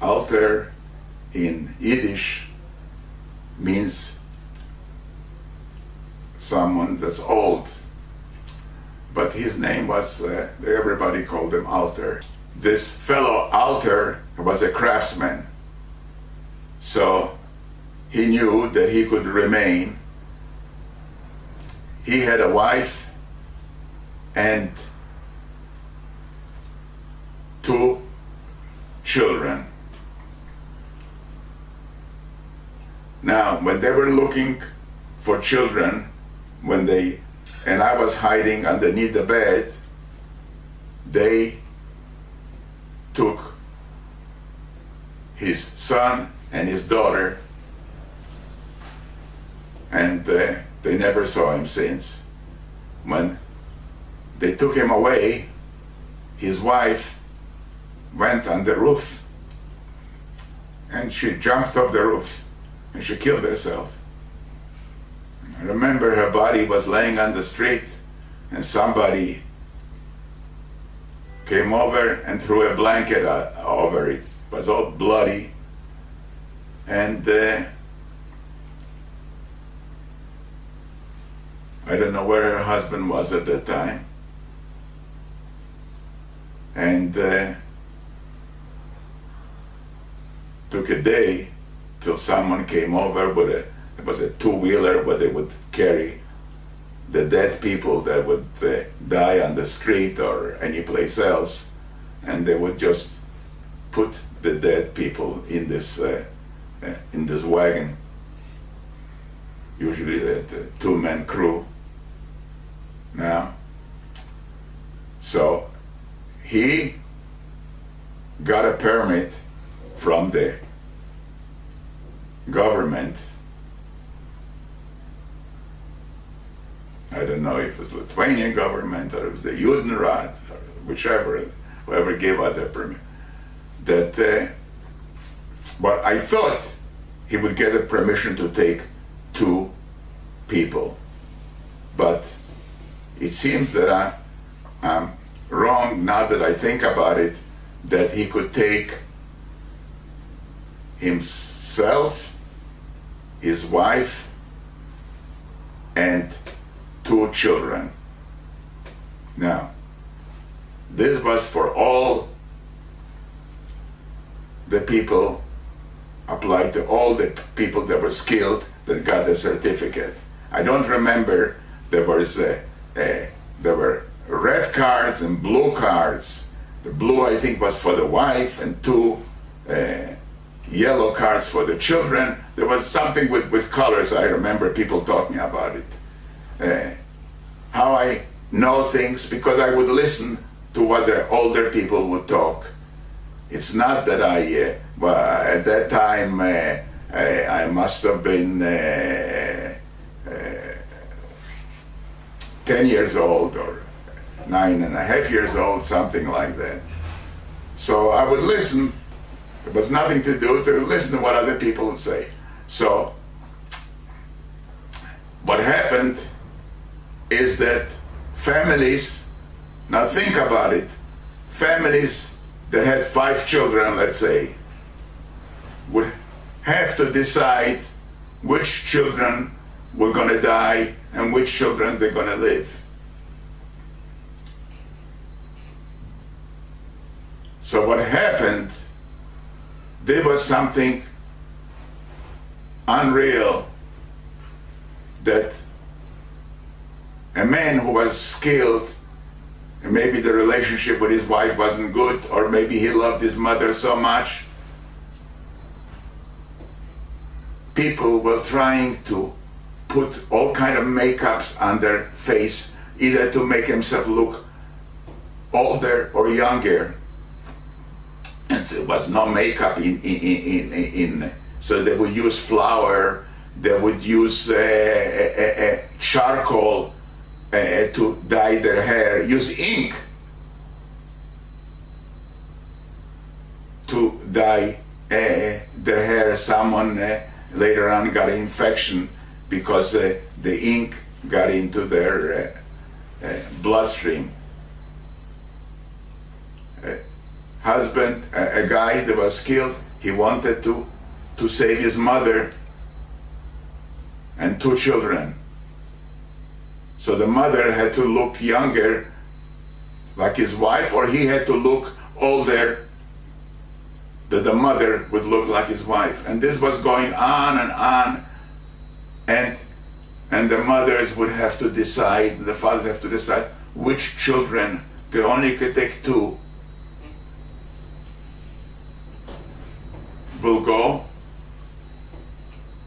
Speaker 1: Altar in Yiddish means someone that's old, but his name was, everybody called him Alter. This fellow Alter was a craftsman, so he knew that he could remain. He had a wife and 2 children. Now, when they were looking for children, and I was hiding underneath the bed, they took his son and his daughter, and they never saw him since. When they took him away, his wife went on the roof and she jumped off the roof and she killed herself. I remember her body was laying on the street and somebody came over and threw a blanket over it. It was all bloody, and I don't know where her husband was at that time. And took a day till someone came over with it was a 2-wheeler where they would carry the dead people that would die on the street or any place else, and they would just put the dead people in this wagon, usually the 2-man crew. Now, so he got a permit from the government. I don't know if it was Lithuanian government or it was the Judenrat, or whoever gave out that permit. But I thought he would get a permission to take 2 people. But it seems that I'm wrong now that I think about it, that he could take himself, his wife, and 2 children. Now, this was for all the people, applied to all the people that were skilled that got the certificate. I don't remember, there were red cards and blue cards. The blue, I think, was for the wife, and 2 yellow cards for the children. There was something with colors. I remember people talking about it. How I know things, because I would listen to what the older people would talk. It's not that at that time, I must have been 10 years old or 9.5 years old, something like that. So I would listen. There was nothing to do to listen to what other people would say. So what happened is that families, now think about it, families that had 5 children, let's say, would have to decide which children were going to die and which children they're going to live. So what happened, there was something unreal, that a man who was skilled, and maybe the relationship with his wife wasn't good, or maybe he loved his mother so much, people were trying to put all kind of makeups on their face, either to make himself look older or younger. And there was no makeup in so they would use flour, they would use charcoal to dye their hair, use ink to dye their hair. Someone later on got an infection because the ink got into their bloodstream. husband, a guy that was killed, he wanted to save his mother and 2 children. So the mother had to look younger like his wife, or he had to look older that the mother would look like his wife. And this was going on and on, and the mothers would have to decide, the fathers have to decide which children. They only could take 2 will go.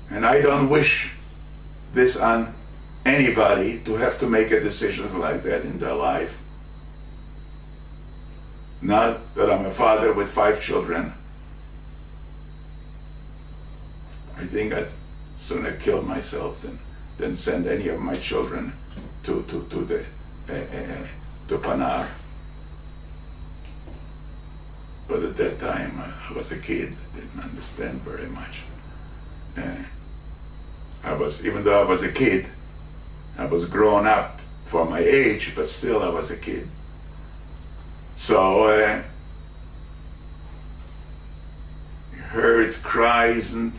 Speaker 1: And I don't wish this on anybody, to have to make a decision like that in their life. Not that I'm a father with 5 children. I think I'd sooner kill myself than send any of my children to Panar. But at that time, I was a kid, didn't understand very much. Even though I was a kid, I was grown up for my age, but still I was a kid. So I heard cries, and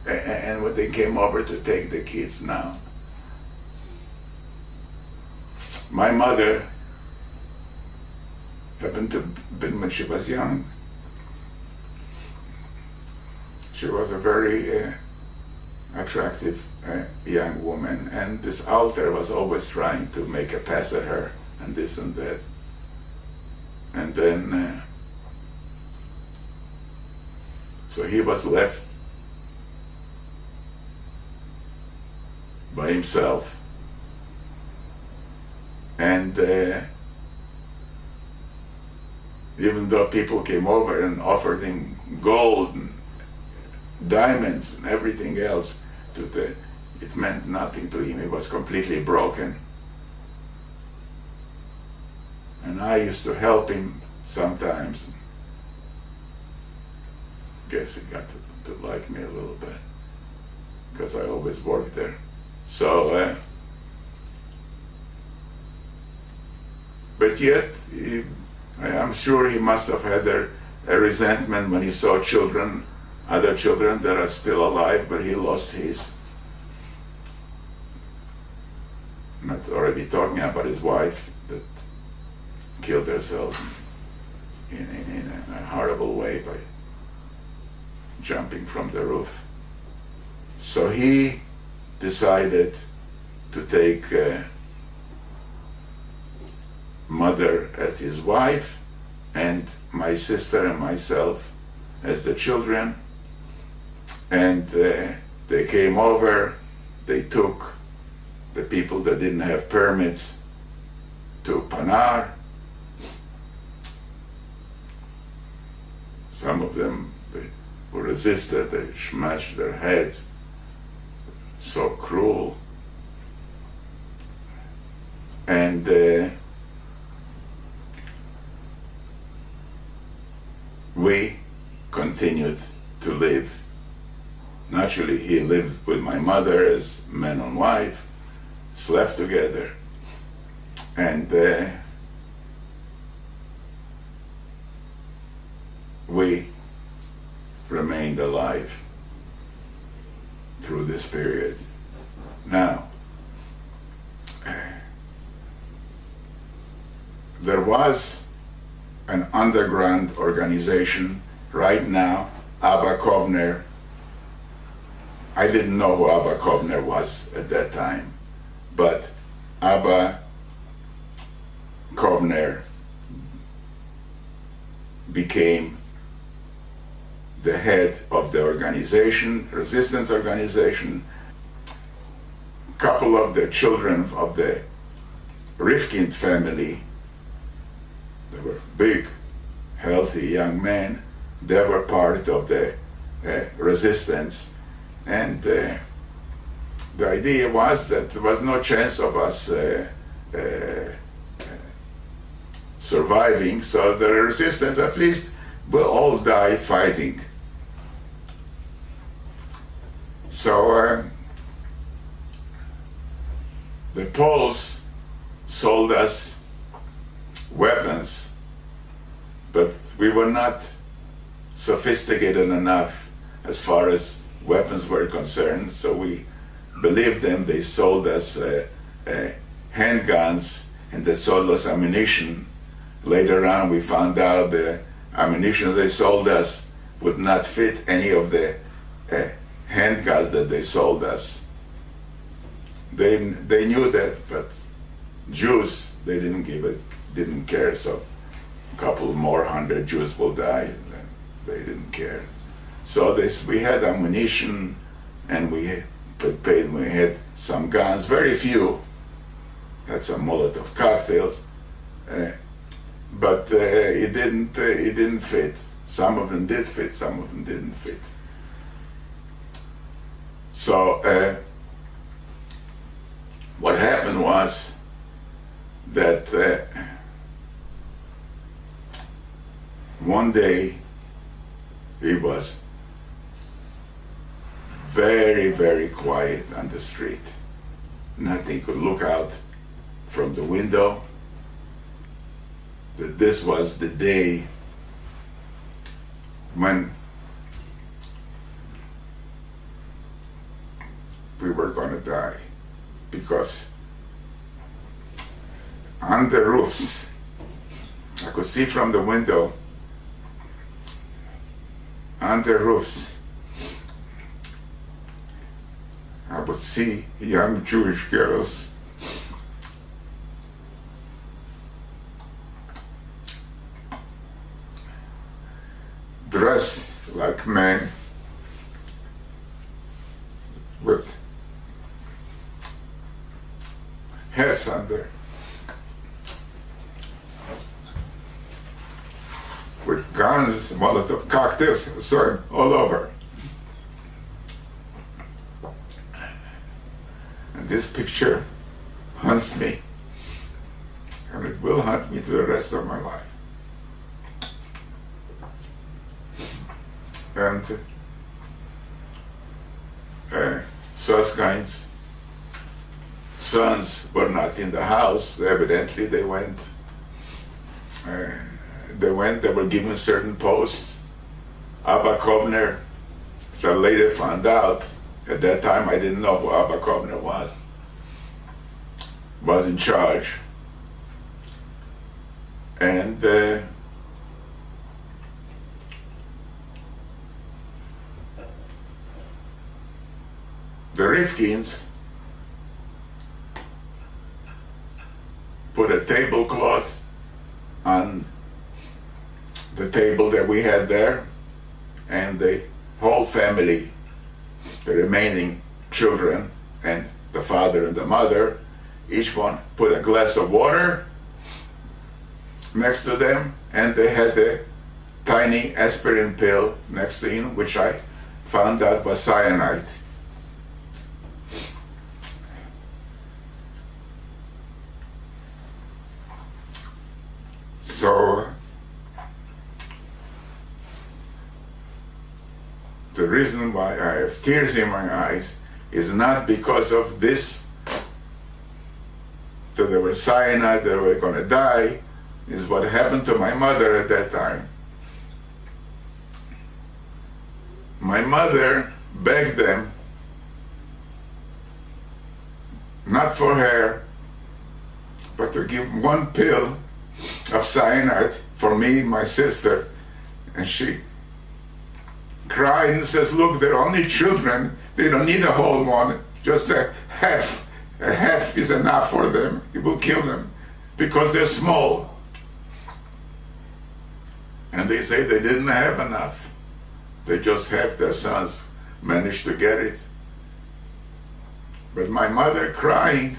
Speaker 1: when they came over to take the kids now. My mother happened to been when she was young. She was a very attractive young woman, and this altar was always trying to make a pass at her, and this and that. And then, so he was left by himself, and even though people came over and offered him gold and diamonds and everything else, it meant nothing to him. He was completely broken. And I used to help him sometimes. Guess he got to like me a little bit, because I always worked there. So, but yet, I'm sure he must have had a resentment when he saw children, other children that are still alive, but he lost his. Not already talking about his wife that killed herself in a horrible way by jumping from the roof. So he decided to take mother as his wife, and my sister and myself as the children. And they came over, they took the people that didn't have permits to Panar. Some of them, they were resisted, they smashed their heads. So cruel. And we continued to live. Naturally, he lived with my mother as man and wife, slept together, and we remained alive through this period. Now, there was an underground organization right now, Abba Kovner. I didn't know who Abba Kovner was at that time, but Abba Kovner became the head of the organization, resistance organization. A couple of the children of the Rifkind family, they were big, healthy young men, they were part of the resistance. And the idea was that there was no chance of us surviving, so the resistance at least will all die fighting. So the Poles sold us weapons but we were not sophisticated enough as far as weapons were concerned, so we believed them. They sold us handguns, and they sold us ammunition. Later on, we found out the ammunition they sold us would not fit any of the handguns that they sold us. They knew that, but Jews, they didn't care. So a couple more 100 Jews will die. And they didn't care. So we had ammunition, and we had some guns, very few. Had some Molotov cocktails, but it didn't fit. Some of them did fit, some of them didn't fit. So what happened was that one day it was very, very quiet on the street. Nothing could look out from the window. That this was the day when we were gonna die, because on the roofs, I could see from the window, on the roofs, I would see young Jewish girls dressed like men with hats on there, with guns, Molotov cocktails, so all over. And this picture haunts me, and it will haunt me to the rest of my life. And Susskind's sons were not in the house. Evidently, they went. They were given certain posts. Abba Kovner, which I later found out. At that time, I didn't know who Abba Kovner was in charge. And the Rifkins put a tablecloth on the table that we had there, and the whole family, the remaining children and the father and the mother, each one put a glass of water next to them, and they had a tiny aspirin pill next to him, which I found out was cyanide. So the reason why I have tears in my eyes is not because of this, that there was cyanide, that they were going to die, is what happened to my mother at that time. My mother begged them, not for her, but to give one pill of cyanide for me and my sister. And she cried and says, look, they're only children, they don't need a whole one, just a half is enough for them, it will kill them, because they're small. And they say they didn't have enough, they just have their sons managed to get it. But my mother crying,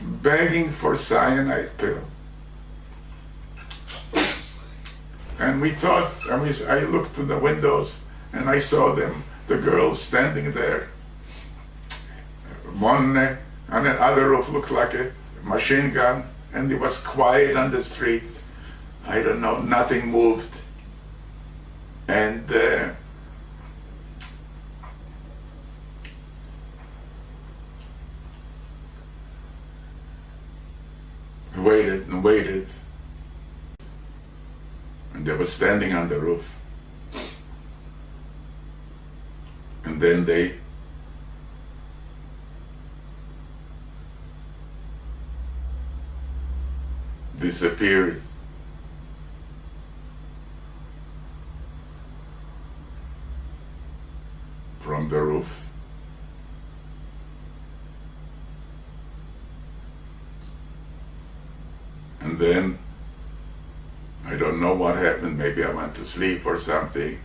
Speaker 1: begging for cyanide pill. And we thought, I looked to the windows and I saw them, the girls standing there. One on another roof looked like a machine gun, and it was quiet on the street. I don't know, nothing moved. And waited and waited. And they were standing on the roof. And then they disappeared. From the roof. And then, I don't know what happened, maybe I went to sleep or something,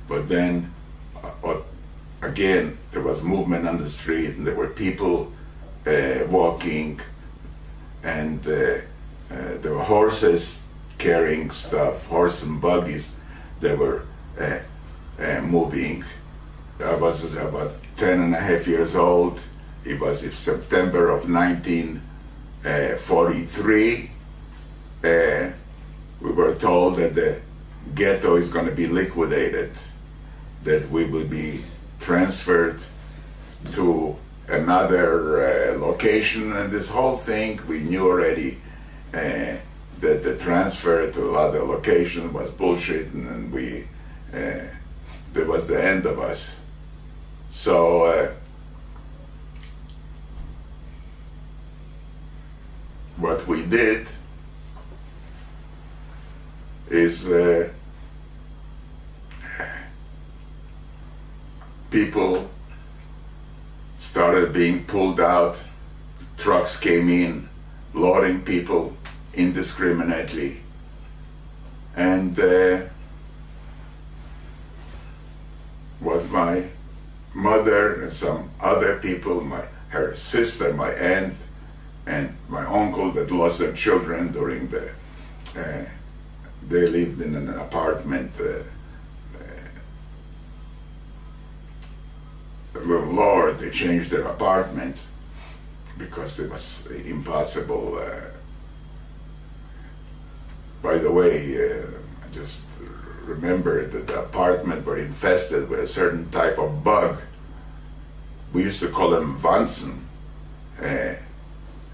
Speaker 1: but then, again, there was movement on the street, and there were people walking, and there were horses carrying stuff, horse and buggies that were moving. I was about 10 and a half years old. It was in September of 1943. We were told that the ghetto is going to be liquidated, that we will be transferred to another location, and this whole thing we knew already that the transfer to another location was bullshit, and we that was the end of us. So what we did is people started being pulled out, trucks came in, loading people indiscriminately, and what my mother and some other people, her sister, my aunt, and my uncle that lost their children during the, they lived in an apartment, a little lower, they changed their apartment because it was impossible. By the way, I just remember that the apartment were infested with a certain type of bug. We used to call them Vansen,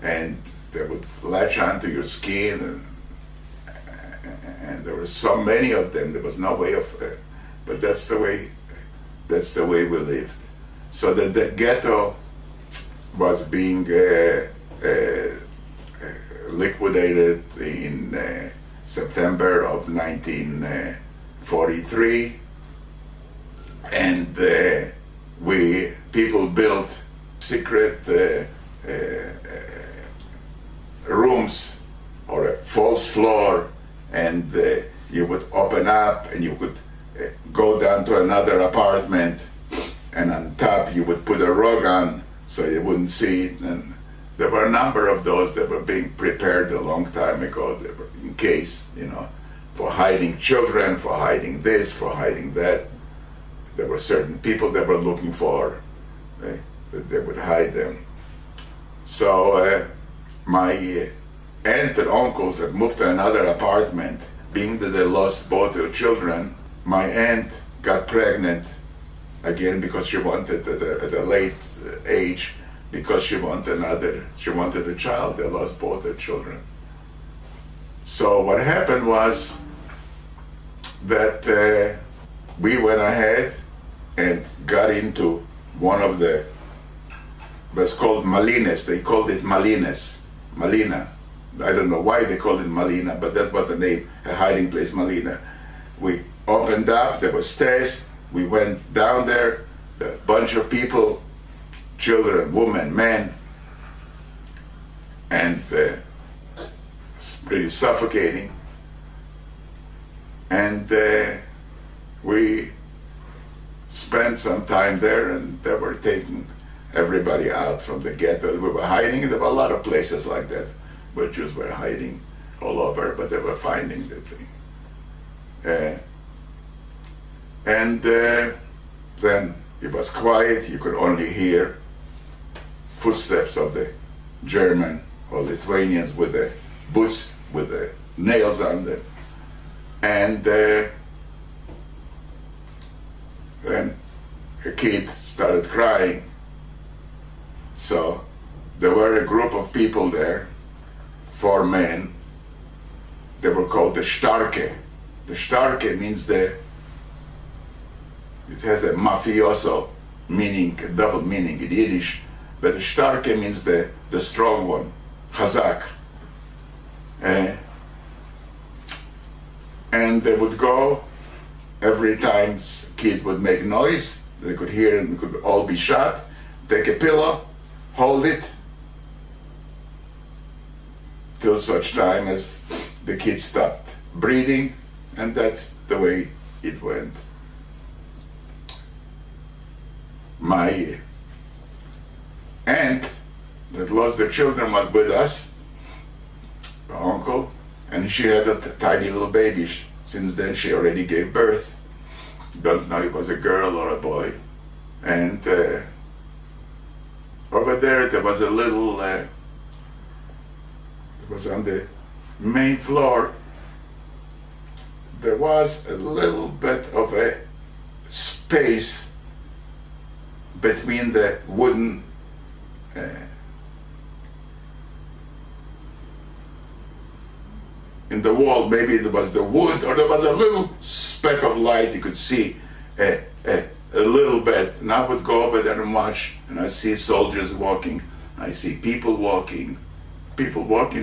Speaker 1: and they would latch onto your skin, and there were so many of them. There was no way of, but that's the way we lived. So that the ghetto was being liquidated in September of 1943, and people built secret rooms or a false floor, and you would open up and you could go down to another apartment, and on top you would put a rug on so you wouldn't see it. And there were a number of those that were being prepared a long time ago. They were in case, for hiding children, for hiding this, for hiding that. There were certain people that were looking for, that they would hide them. So my aunt and uncle that moved to another apartment, being that they lost both their children, my aunt got pregnant again because she wanted at a late age, because she wanted a child. They lost both their children. So what happened was that we went ahead and got into one of the, was called Malines. They called it Malines, Malina. I don't know why they called it Malina, but that was the name, a hiding place, Malina. We opened up, there were stairs, we went down there, a bunch of people, children, women, men, and it's pretty suffocating. And we spent some time there, and they were taking everybody out from the ghetto. We were hiding. There were a lot of places like that where Jews were hiding all over, but they were finding the thing. And then it was quiet. You could only hear footsteps of the German or Lithuanians with the boots, with the nails on them. And then a kid started crying. So there were a group of people there, 4 men. They were called the Starke. The starke means it has a mafioso meaning, a double meaning in Yiddish, but the starke means the strong one, chazak. And they would go every time kid would make noise, they could hear and we could all be shot, take a pillow, hold it, till such time as the kid stopped breathing, and that's the way it went. My aunt that lost her children was with us, my uncle, and she had a tiny little baby. Since then she already gave birth. Don't know if it was a girl or a boy. And over there was a little, it was on the main floor, there was a little bit of a space between the wooden in the wall. Maybe there was the wood, or there was a little speck of light you could see a little bit. And I would go over there and watch, and I see soldiers walking, I see people walking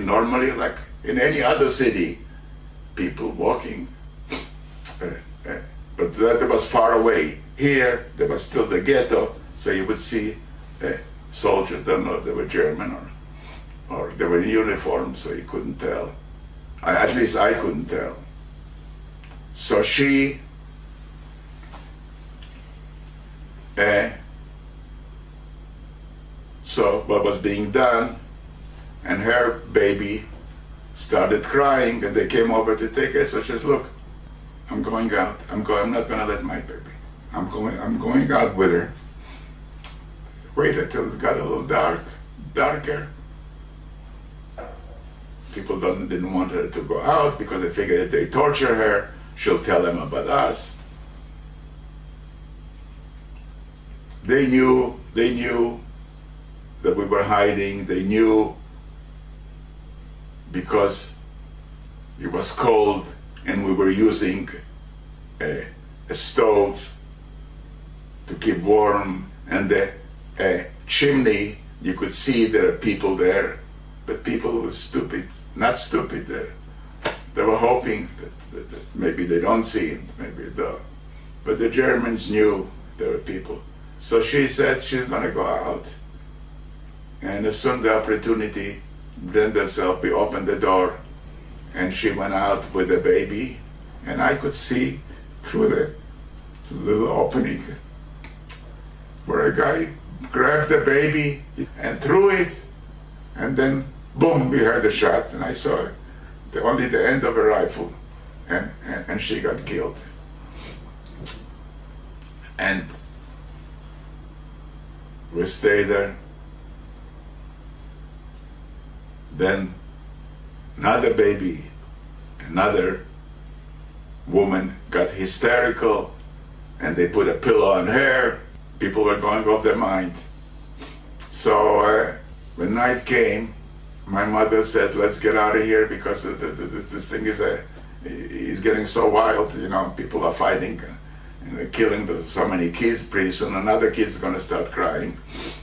Speaker 1: normally like in any other city, people walking. But that was far away. Here, there was still the ghetto, so you would see soldiers. Don't know if they were German or they were in uniform, so you couldn't tell. At least I couldn't tell. So she saw what was being done, and her baby started crying, and they came over to take her. So she says, "Look, I'm going out. I'm not going to let my baby. I'm going out with her. Wait until it got a little darker." People didn't want her to go out because they figured if they torture her, she'll tell them about us. They knew that we were hiding. They knew because it was cold and we were using a stove to keep warm, and the chimney, you could see there are people there, but people were stupid. Not stupid, they were hoping that maybe they don't see him, maybe they don't. But the Germans knew there were people. So she said she's gonna go out. And as soon as the opportunity presented itself, we opened the door and she went out with the baby, and I could see through the little opening where a guy grabbed the baby and threw it, and then boom, we heard a shot, and I saw only the end of a rifle, and she got killed. And we stayed there. Then another baby, another woman got hysterical, and they put a pillow on her. People were going off their mind. So when night came, my mother said, "Let's get out of here because this thing is getting so wild. People are fighting and they're killing so many kids. Pretty soon another kid's going to start crying.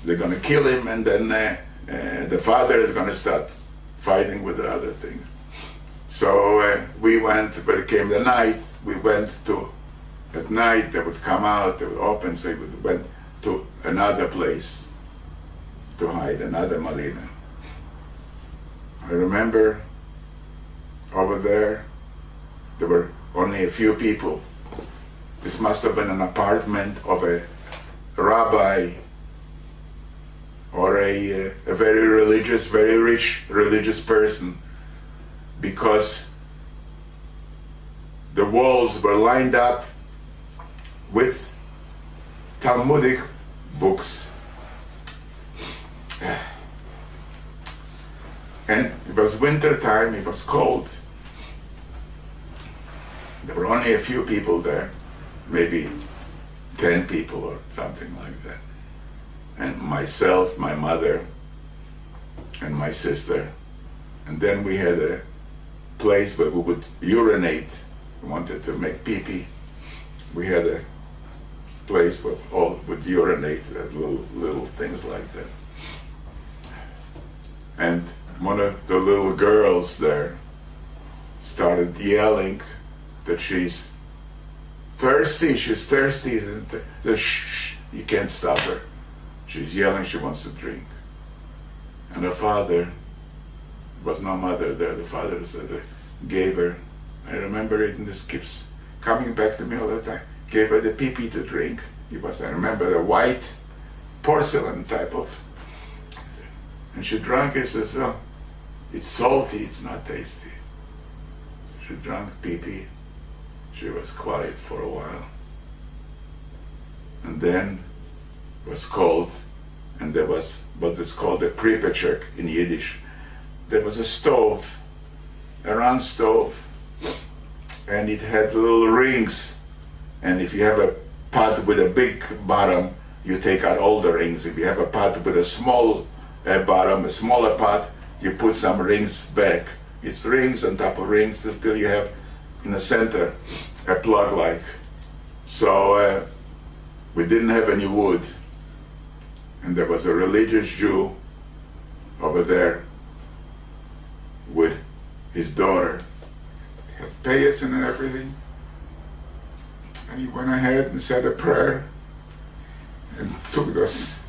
Speaker 1: They're going to kill him, and then the father is going to start fighting with the other thing." So we went, but it came the night. We went to, at night they would come out, they would open, so we went to another place to hide, another Malina. I remember over there were only a few people. This must have been an apartment of a rabbi or a very religious, very rich religious person, because the walls were lined up with Talmudic books. And it was winter time, it was cold. There were only a few people there, maybe 10 people or something like that. And myself, my mother, and my sister. And then we had a place where we would urinate wanted to make pee-pee. We had a place where all would urinate, little things like that. And one of the little girls there started yelling that she's thirsty, and shh, shh, you can't stop her. She's yelling, she wants to drink. And her father, there was no mother there, the father said, gave her, I remember it, and this keeps coming back to me all the time, gave her the pee-pee to drink. It was, I remember, the white porcelain type of, and she drank it, says, oh, it's salty, it's not tasty. She drank pee-pee. She was quiet for a while. And then was called, and there was what is called a pripechek in Yiddish. There was a stove, a round stove, and it had little rings. And if you have a pot with a big bottom, you take out all the rings. If you have a pot with a small bottom, a smaller pot, you put some rings back. It's rings on top of rings until you have in the center a plug like. So we didn't have any wood. And there was a religious Jew over there with his daughter. Had payas and everything. And he went ahead and said a prayer and took those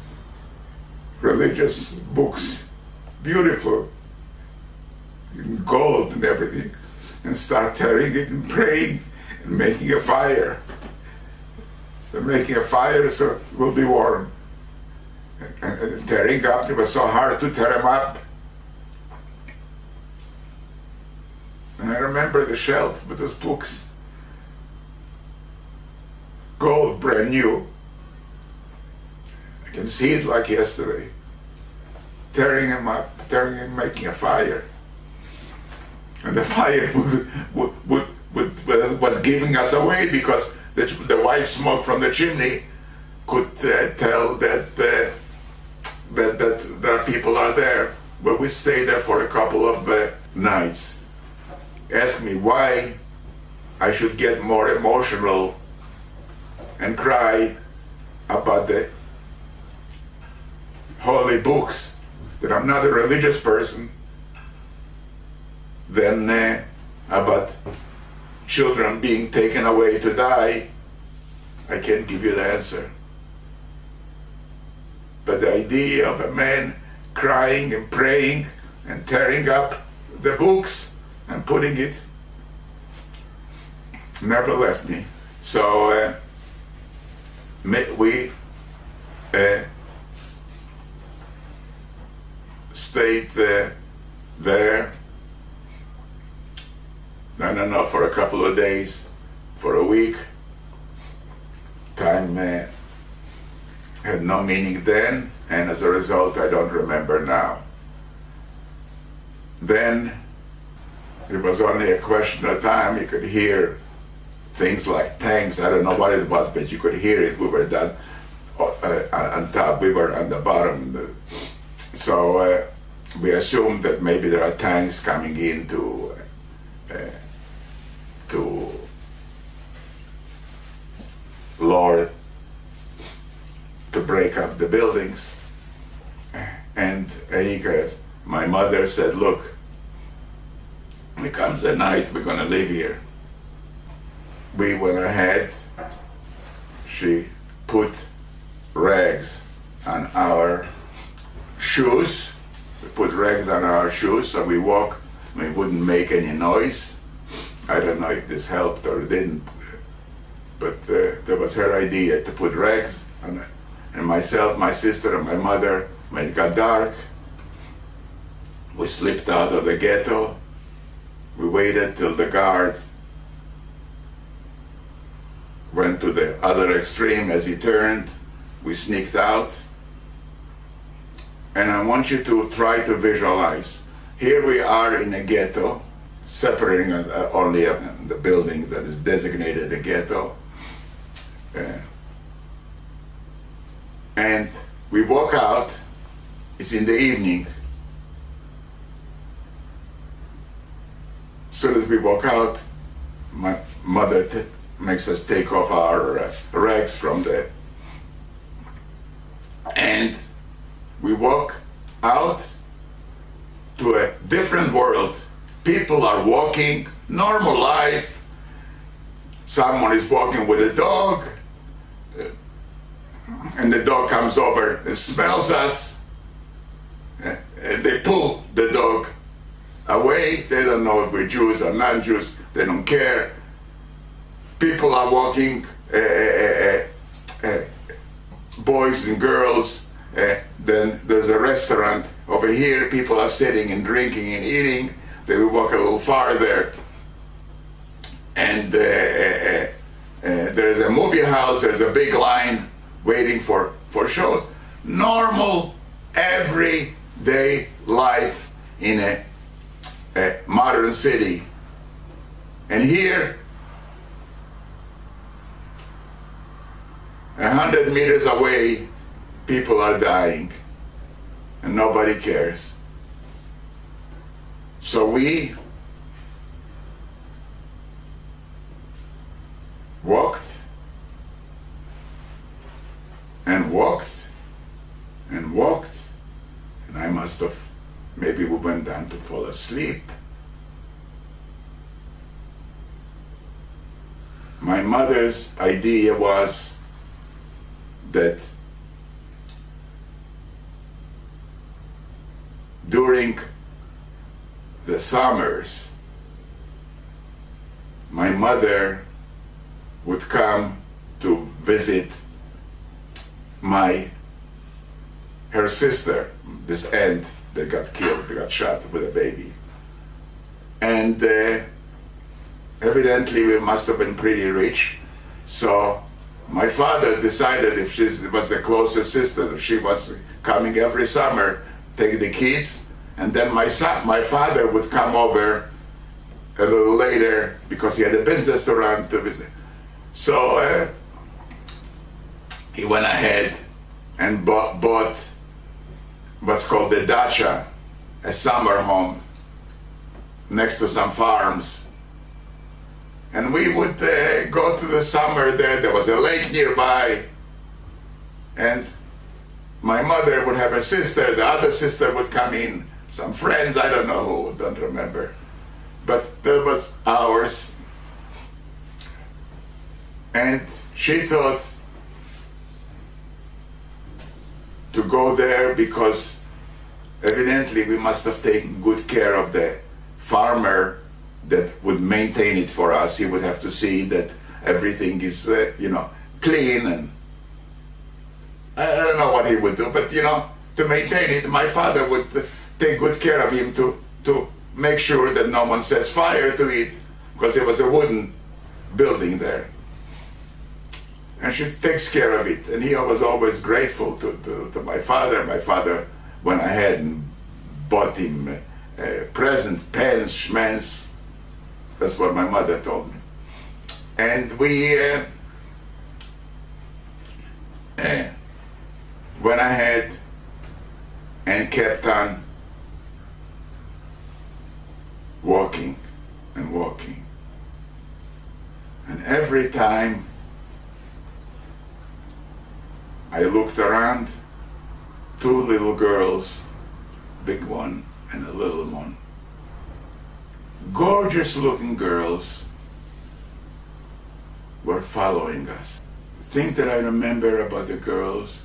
Speaker 1: religious books, beautiful, in gold and everything, and start tearing it and praying and making a fire. They're making a fire so it will be warm. And tearing up, it was so hard to tear them up. And I remember the shelf with those books, gold, brand new. I can see it like yesterday. Tearing them up, tearing and making a fire. And the fire was giving us away because the white smoke from the chimney could tell that there people are there. But we stayed there for a couple of nights. Asked me why I should get more emotional and cry about the holy books, that I'm not a religious person, than about children being taken away to die. I can't give you the answer. But the idea of a man crying and praying and tearing up the books and putting it never left me. So we stayed there, I don't know, for a couple of days, for a week. Time had no meaning then, and as a result I don't remember now. Then it was only a question of time. You could hear things like tanks, I don't know what it was, but you could hear it. We were down on top, we were on the bottom. So we assumed that maybe there are tanks coming in to lower, to break up the buildings. And Erika, my mother, said, look, when it comes at night, we're gonna live here. We went ahead, she put rags on our shoes. We put rags on our shoes so we walk, we wouldn't make any noise. I don't know if this helped or didn't, but that was her idea, to put rags on it. And myself, my sister, and my mother, when it got dark, we slipped out of the ghetto. We waited till the guard went to the other extreme. As he turned, we sneaked out. And I want you to try to visualize. Here we are in a ghetto, separating only the building that is designated a ghetto. And we walk out, it's in the evening. As soon as we walk out, my mother makes us take off our rags from there. And we walk out to a different world. People are walking, normal life. Someone is walking with a dog, and the dog comes over and smells us, and they pull the dog away. They don't know if we're Jews or non-Jews. They don't care. People are walking, boys and girls. Then there's a restaurant over here. People are sitting and drinking and eating. Then we walk a little farther, and there's a movie house. There's a big line waiting for shows. Normal, everyday life in a modern city. And here, 100 meters away, people are dying, and nobody cares. So we walked and walked and walked, and I must have, maybe we went down to fall asleep. My mother's idea was that during the summers, my mother would come to visit her sister, this aunt that got killed, that got shot with a baby. And evidently we must have been pretty rich, so my father decided if she was the closest sister, she was coming every summer, take the kids, and then my father would come over a little later because he had a business to run to visit. So he went ahead and bought what's called the dacha, a summer home next to some farms. And we would go to the summer there. There was a lake nearby, and my mother would have a sister, the other sister would come in, some friends, I don't know who, don't remember. But that was ours. And she thought to go there because evidently we must have taken good care of the farmer that would maintain it for us. He would have to see that everything is, clean, and I don't know what he would do, but to maintain it, my father would take good care of him to make sure that no one sets fire to it, because there was a wooden building there. And she takes care of it, and he was always grateful to my father. My father went ahead and bought him a present, pens, schmens. That's what my mother told me. And we went ahead and kept on walking and walking. And every time I looked around, two little girls, big one and a little one, gorgeous looking girls, were following us. The thing that I remember about the girls,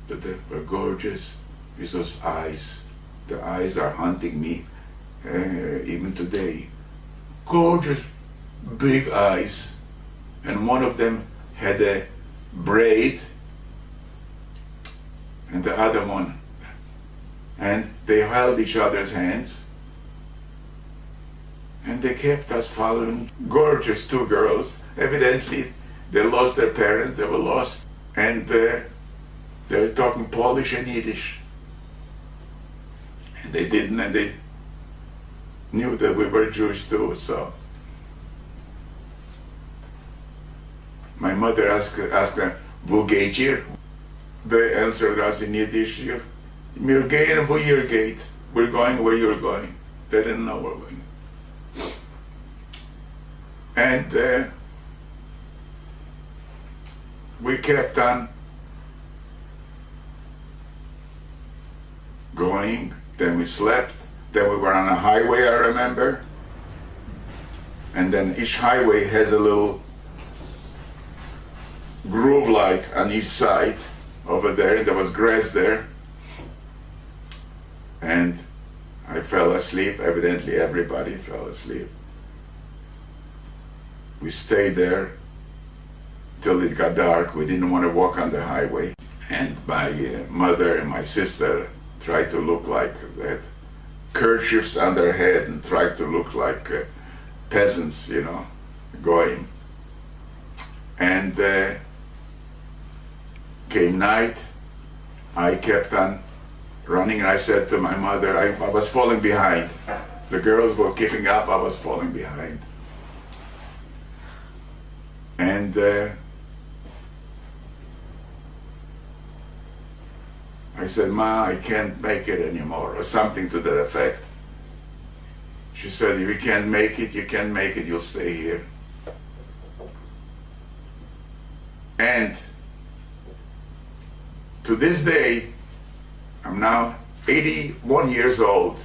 Speaker 1: that they were gorgeous, is those eyes. The eyes are haunting me even today. Gorgeous big eyes, and one of them had a braid, and the other one, and they held each other's hands, and they kept us following. Gorgeous two girls. Evidently they lost their parents, they were lost, and they were talking Polish and Yiddish, and they didn't, and they knew that we were Jewish too. So my mother asked them, "Wo geht ihr?" They answered us in Yiddish, "Wir gehen wo ihr geht." We're going where you're going. They didn't know where we're going. And we kept on going. Then we slept. Then we were on a highway, I remember. And then each highway has a little groove like on each side over there. There was grass there. And I fell asleep. Evidently everybody fell asleep. We stayed there till it got dark. We didn't want to walk on the highway. And my mother and my sister tried to look like that, kerchiefs on their head, and tried to look like peasants, you know, going. And came night, I kept on running, and I said to my mother, I was falling behind. The girls were keeping up, I was falling behind. And I said, Ma, I can't make it anymore, or something to that effect. She said, if you can't make it, you can't make it, you'll stay here. And to this day, I'm now 81 years old.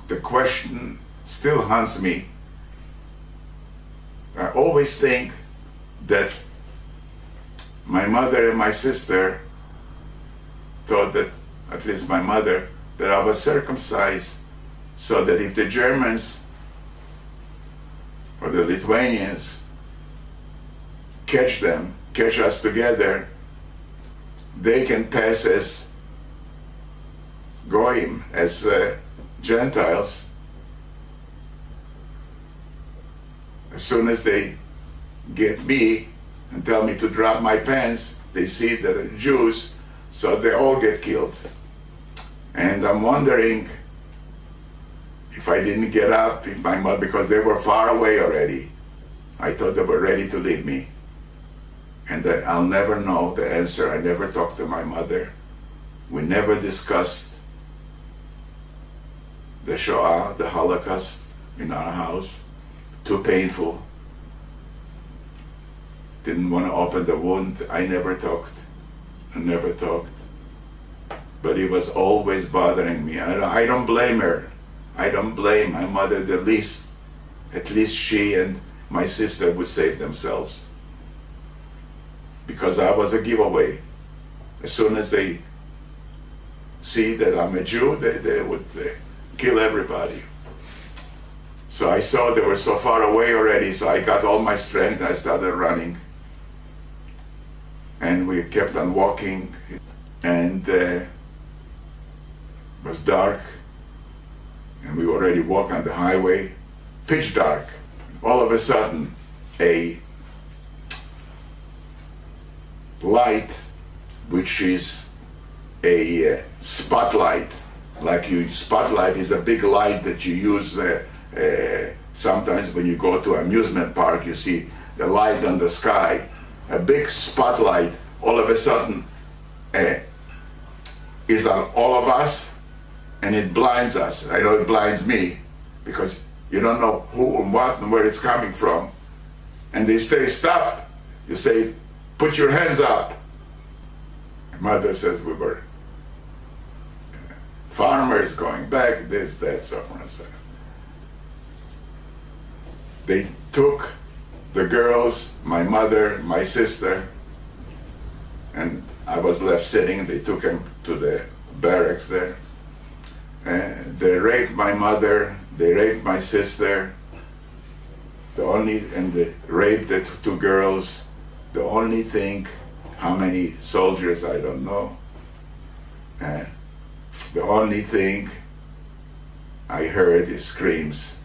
Speaker 1: The question still haunts me. I always think that my mother and my sister thought that, at least my mother, that I was circumcised so that if the Germans or the Lithuanians catch us together, they can pass as goyim, as Gentiles. As soon as they get me and tell me to drop my pants, they see that I'm Jews, so they all get killed. And I'm wondering if I didn't get up, if my mother, because they were far away already. I thought they were ready to leave me. And I'll never know the answer. I never talked to my mother. We never discussed the Shoah, the Holocaust in our house. Too painful. Didn't want to open the wound. I never talked. But it was always bothering me. I don't blame her. I don't blame my mother the least. At least she and my sister would save themselves. Because I was a giveaway. As soon as they see that I'm a Jew, they would kill everybody. So I saw they were so far away already, so I got all my strength and I started running. And we kept on walking, and it was dark, and we already walked on the highway, pitch dark. All of a sudden, a light, which is a spotlight, spotlight is a big light that you use sometimes when you go to an amusement park, you see the light on the sky, a big spotlight, all of a sudden is on all of us, and it blinds us. I know it blinds me, because you don't know who and what and where it's coming from. And they say, stop. You say, put your hands up. My mother says we were farmers going back, this, that, so on and so on. They took the girls, my mother, my sister, and I was left sitting. They took them to the barracks there. And they raped my mother, they raped my sister, and they raped the two girls. The only thing, how many soldiers, I don't know. The only thing I heard is screams.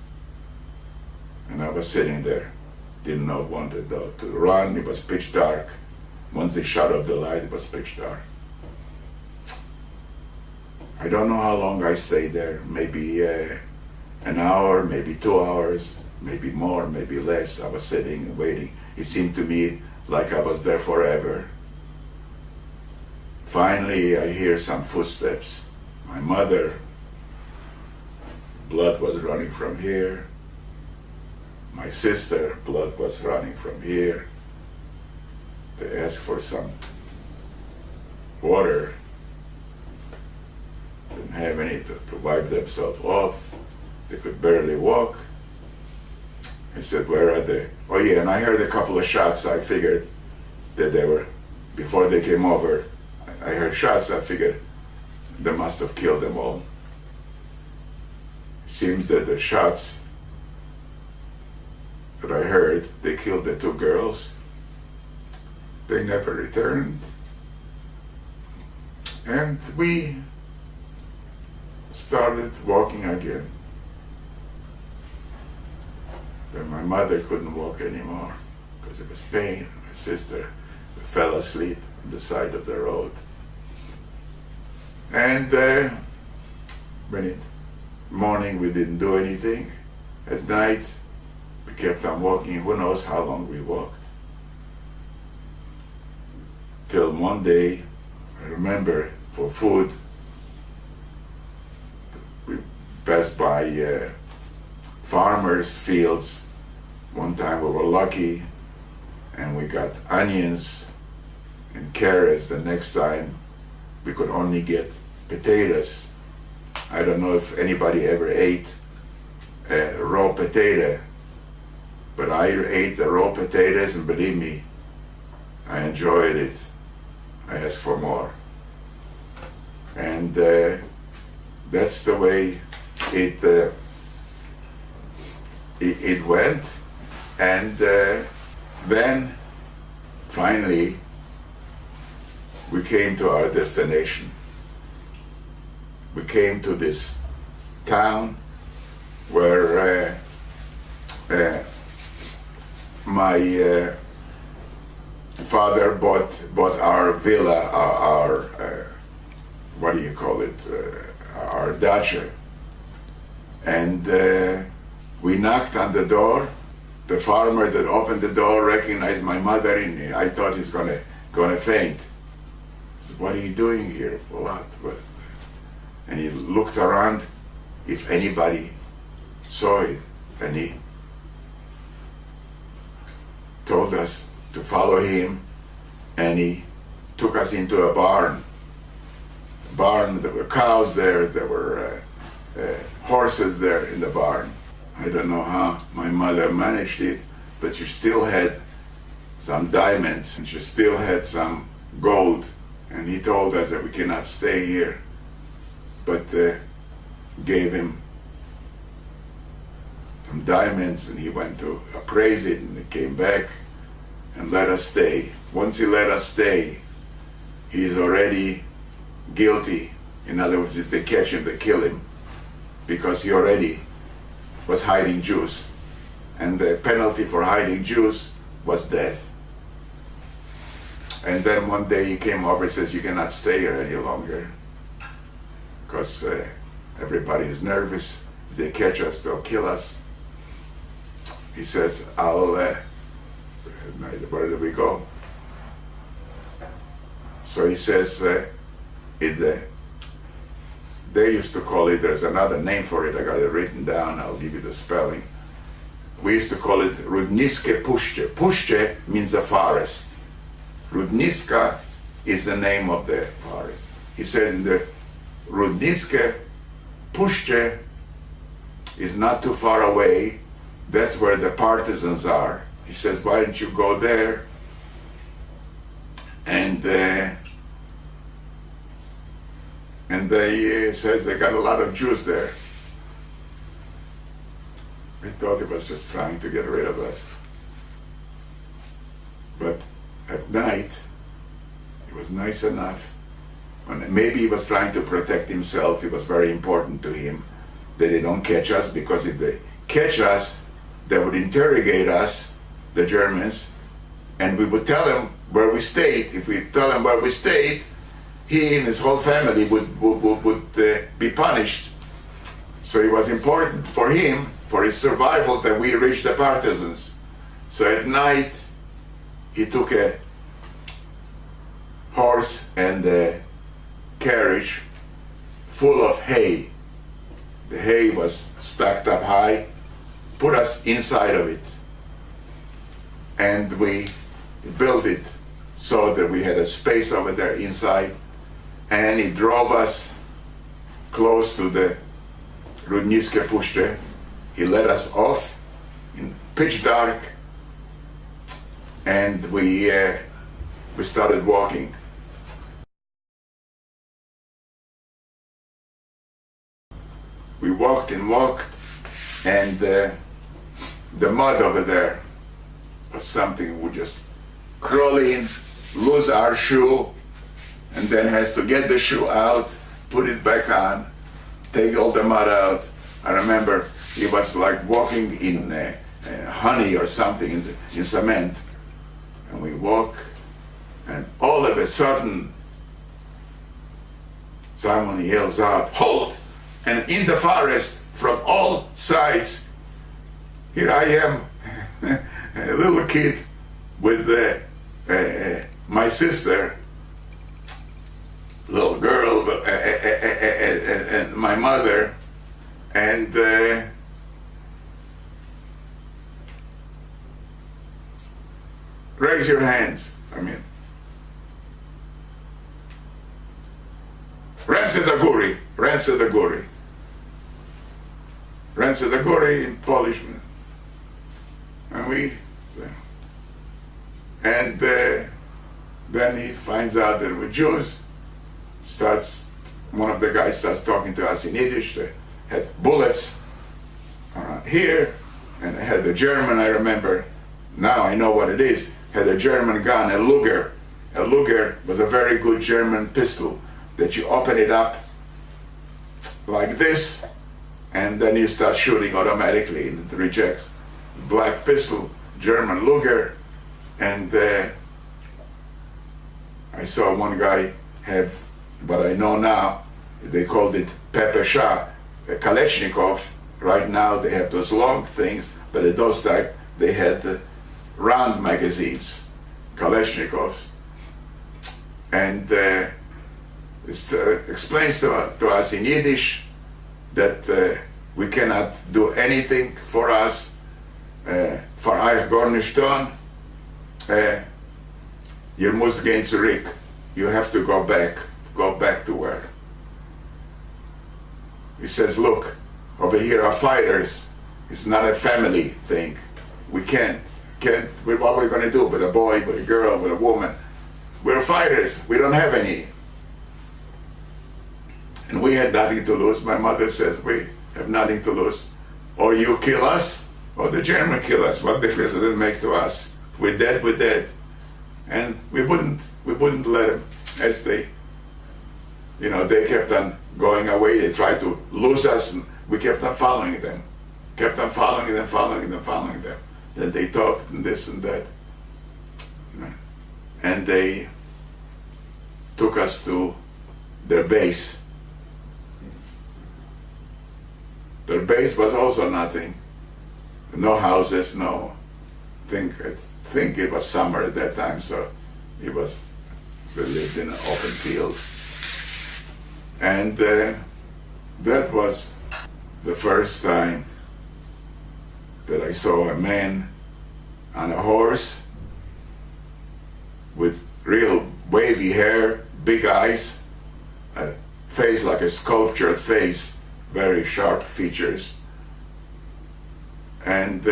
Speaker 1: And I was sitting there, didn't know, wanted to run. It was pitch dark. Once they shut off the light, it was pitch dark. I don't know how long I stayed there, maybe an hour, maybe 2 hours, maybe more, maybe less. I was sitting and waiting. It seemed to me like I was there forever. Finally, I hear some footsteps. My mother, blood was running from here. my sister, blood was running from here. They asked for some water. Didn't have any to wipe themselves off. They could barely walk. I said, where are they? Oh yeah, and I heard a couple of shots. I figured that they were, before they came over, I heard shots. I figured they must have killed them all. Seems that the shots that I heard, they killed the two girls. They never returned. And we started walking again. Then my mother couldn't walk anymore because it was pain. My sister fell asleep on the side of the road. And when it morning we didn't do anything. At night we kept on walking. Who knows how long we walked. Till one day, I remember, for food, we passed by farmers' fields. One time we were lucky and we got onions and carrots. The next time we could only get potatoes. I don't know if anybody ever ate a raw potato, but I ate the raw potatoes, and believe me, I enjoyed it. I asked for more. And that's the way it went. And then finally we came to our destination. We came to this town where my father bought our villa, our what do you call it, our dacha. And we knocked on the door. The farmer that opened the door recognized my mother, and I thought he's gonna faint. I said, what are you doing here? What? And he looked around if anybody saw it, and he told us to follow him, and he took us into a barn. There were cows there, there were horses there in the barn. I don't know how my mother managed it, but she still had some diamonds, and she still had some gold. And he told us that we cannot stay here, but gave him some diamonds, and he went to appraise it, and he came back and let us stay. Once he let us stay, he's already guilty. In other words, if they catch him, they kill him, because he already was hiding Jews. And the penalty for hiding Jews was death. And then one day he came over and says, you cannot stay here any longer, because everybody is nervous. If they catch us, they'll kill us. He says, where do we go? So he says, they used to call it, there's another name for it, I got it written down, I'll give you the spelling. We used to call it Rudniske Puszcze. Puszcze means a forest. Rudniska is the name of the forest. He said in the Rudniske Puszcze is not too far away. That's where the partisans are. He says, why don't you go there? And they says they got a lot of Jews there. We thought he was just trying to get rid of us. But at night, he was nice enough. Maybe he was trying to protect himself. It was very important to him that they don't catch us, because if they catch us, they would interrogate us, the Germans, and we would tell them where we stayed. If we tell them where we stayed, he and his whole family would be punished. So it was important for him, for his survival, that we reach the partisans. So at night, he took a horse and a carriage full of hay. The hay was stacked up high, put us inside of it. And we built it so that we had a space over there inside, and he drove us close to the Rudnitske Puszcze. He let us off in pitch dark, and we started walking. We walked and walked, and the mud over there was something we just crawl in, lose our shoe, and then has to get the shoe out, put it back on, take all the mud out. I remember it was like walking in honey or something in cement. And we walk, and all of a sudden, someone yells out, "Halt!" And in the forest, from all sides, here I am, a little kid with my sister, little girl, and my mother, and raise your hands. I mean, ręce do góry, ręce do góry. Ręce do góry in Polish. And then he finds out that we're Jews. One of the guys starts talking to us in Yiddish. They had bullets here, and they had the German, I remember, now I know what it is, had a German gun, a Luger. A Luger was a very good German pistol that you open it up like this, and then you start shooting automatically, and it rejects. Black pistol, German Luger, and I saw one guy have, what I know now, they called it PPSH, a Kalashnikov. Right now they have those long things, but at those time they had round magazines, Kalashnikovs. And it explains to us in Yiddish that we cannot do anything for us, for euch gar nicht tun. Ihr müsst gehen zurück. You have to go back to where? He says, look, over here are fighters. It's not a family thing. We can't, what are we going to do with a boy, with a girl, with a woman? We're fighters. We don't have any. And we had nothing to lose. My mother says, we have nothing to lose. Or you kill us, or the German kill us. What difference does it make to us? We're dead, we're dead. And we wouldn't let them, as they kept on going away. They tried to lose us, and we kept on following them. Following them. Then they talked and this and that. And they took us to their base. Their base was also nothing. No houses, no thing. I think it was summer at that time, so we lived in an open field. And that was the first time that I saw a man on a horse with real wavy hair, big eyes, a face like a sculptured face, very sharp features, and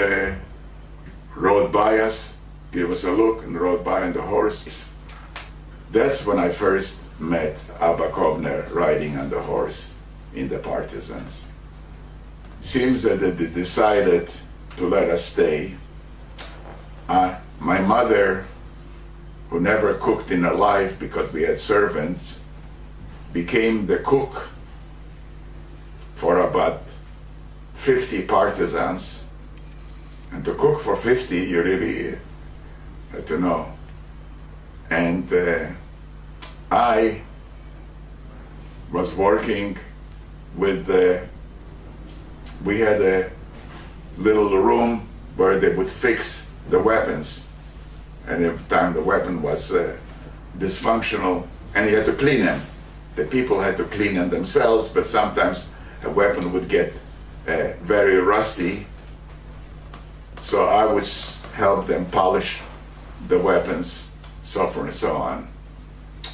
Speaker 1: rode by us, gave us a look, and rode by on the horse. That's when I first met Abba Kovner riding on the horse in the Partisans. Seems that they decided to let us stay. My mother, who never cooked in her life because we had servants, became the cook for about 50 partisans. And to cook for 50, you really had to know. And I was working with, we had a little room where they would fix the weapons. And every time the weapon was dysfunctional, and you had to clean them. The people had to clean them themselves, but sometimes a weapon would get very rusty, So I would help them polish the weapons, so forth and so on.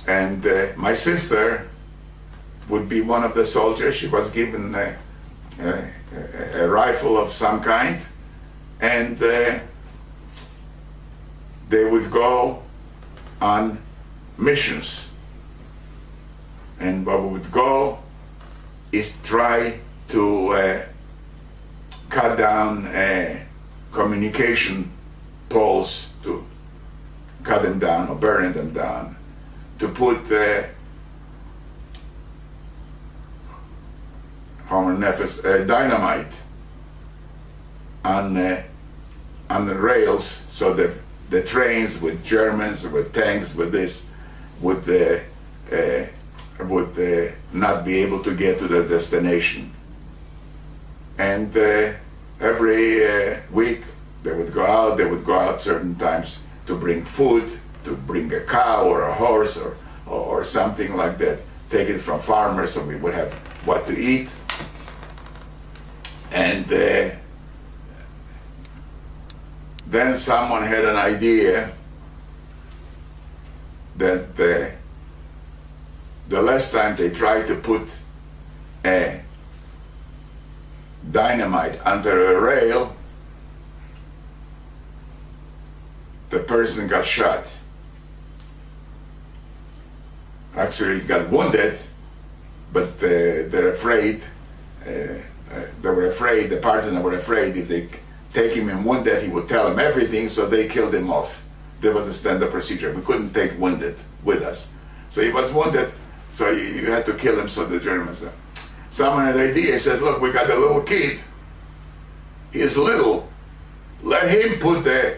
Speaker 1: And my sister would be one of the soldiers. She was given a rifle of some kind, and they would go on missions. And what we would go is try to cut down communication poles, to cut them down or burn them down, to put dynamite on the rails, so that the trains with Germans, with tanks, with this, would not be able to get to the destination. And every week they would go out certain times to bring food, to bring a cow or a horse or something like that, take it from farmers so we would have what to eat. And then someone had an idea that the last time they tried to put a dynamite under a rail, the person got shot. Actually, he got wounded, but they're afraid. The partisans were afraid if they take him and wounded, he would tell them everything, so they killed him off. That was a standard procedure. We couldn't take wounded with us. So he was wounded, so you had to kill him, so the Germans. Someone had an idea, he says, look, we got a little kid. He is little. Let him put the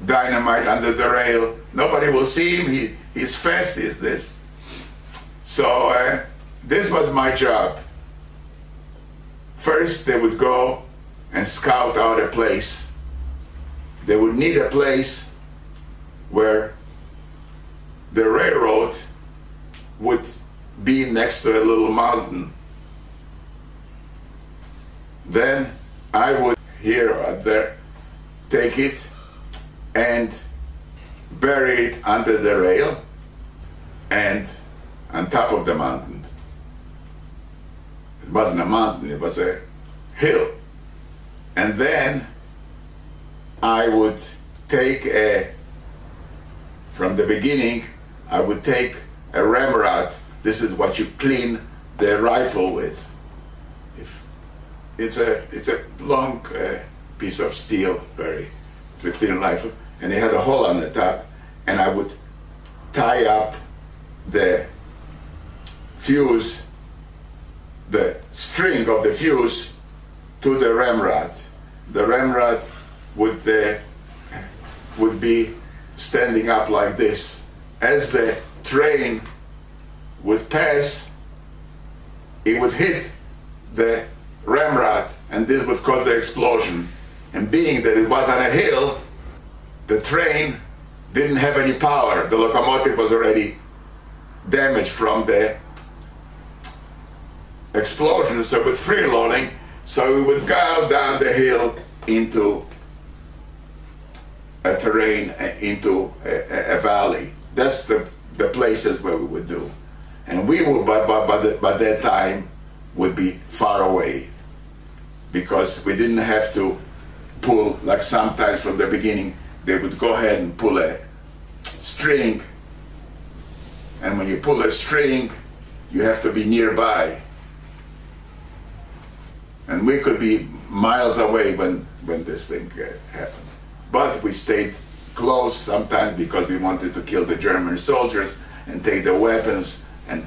Speaker 1: dynamite under the rail. Nobody will see him, he's fast, is this. So this was my job. First, they would go and scout out a place. They would need a place where the railroad would be next to a little mountain. Then I would, here or there, take it and bury it under the rail and on top of the mountain. It wasn't a mountain, it was a hill. And then I would take from the beginning, I would take a ramrod. This is what you clean the rifle with. It's a long piece of steel, to clean a rifle, and it had a hole on the top, and I would tie up the fuse, the string of the fuse, to the ramrod. The ramrod would be standing up like this. As the train would pass, it would hit the ramrod, and this would cause the explosion. And being that it was on a hill, the train didn't have any power. The locomotive was already damaged from the explosion, so with freeloading, so we would go down the hill into a terrain, into a valley. That's the places where we would do. And we would, by that time, would be far away, because we didn't have to pull, like sometimes from the beginning, they would go ahead and pull a string, and when you pull a string, you have to be nearby. And we could be miles away when this thing happened. But we stayed close sometimes because we wanted to kill the German soldiers and take their weapons and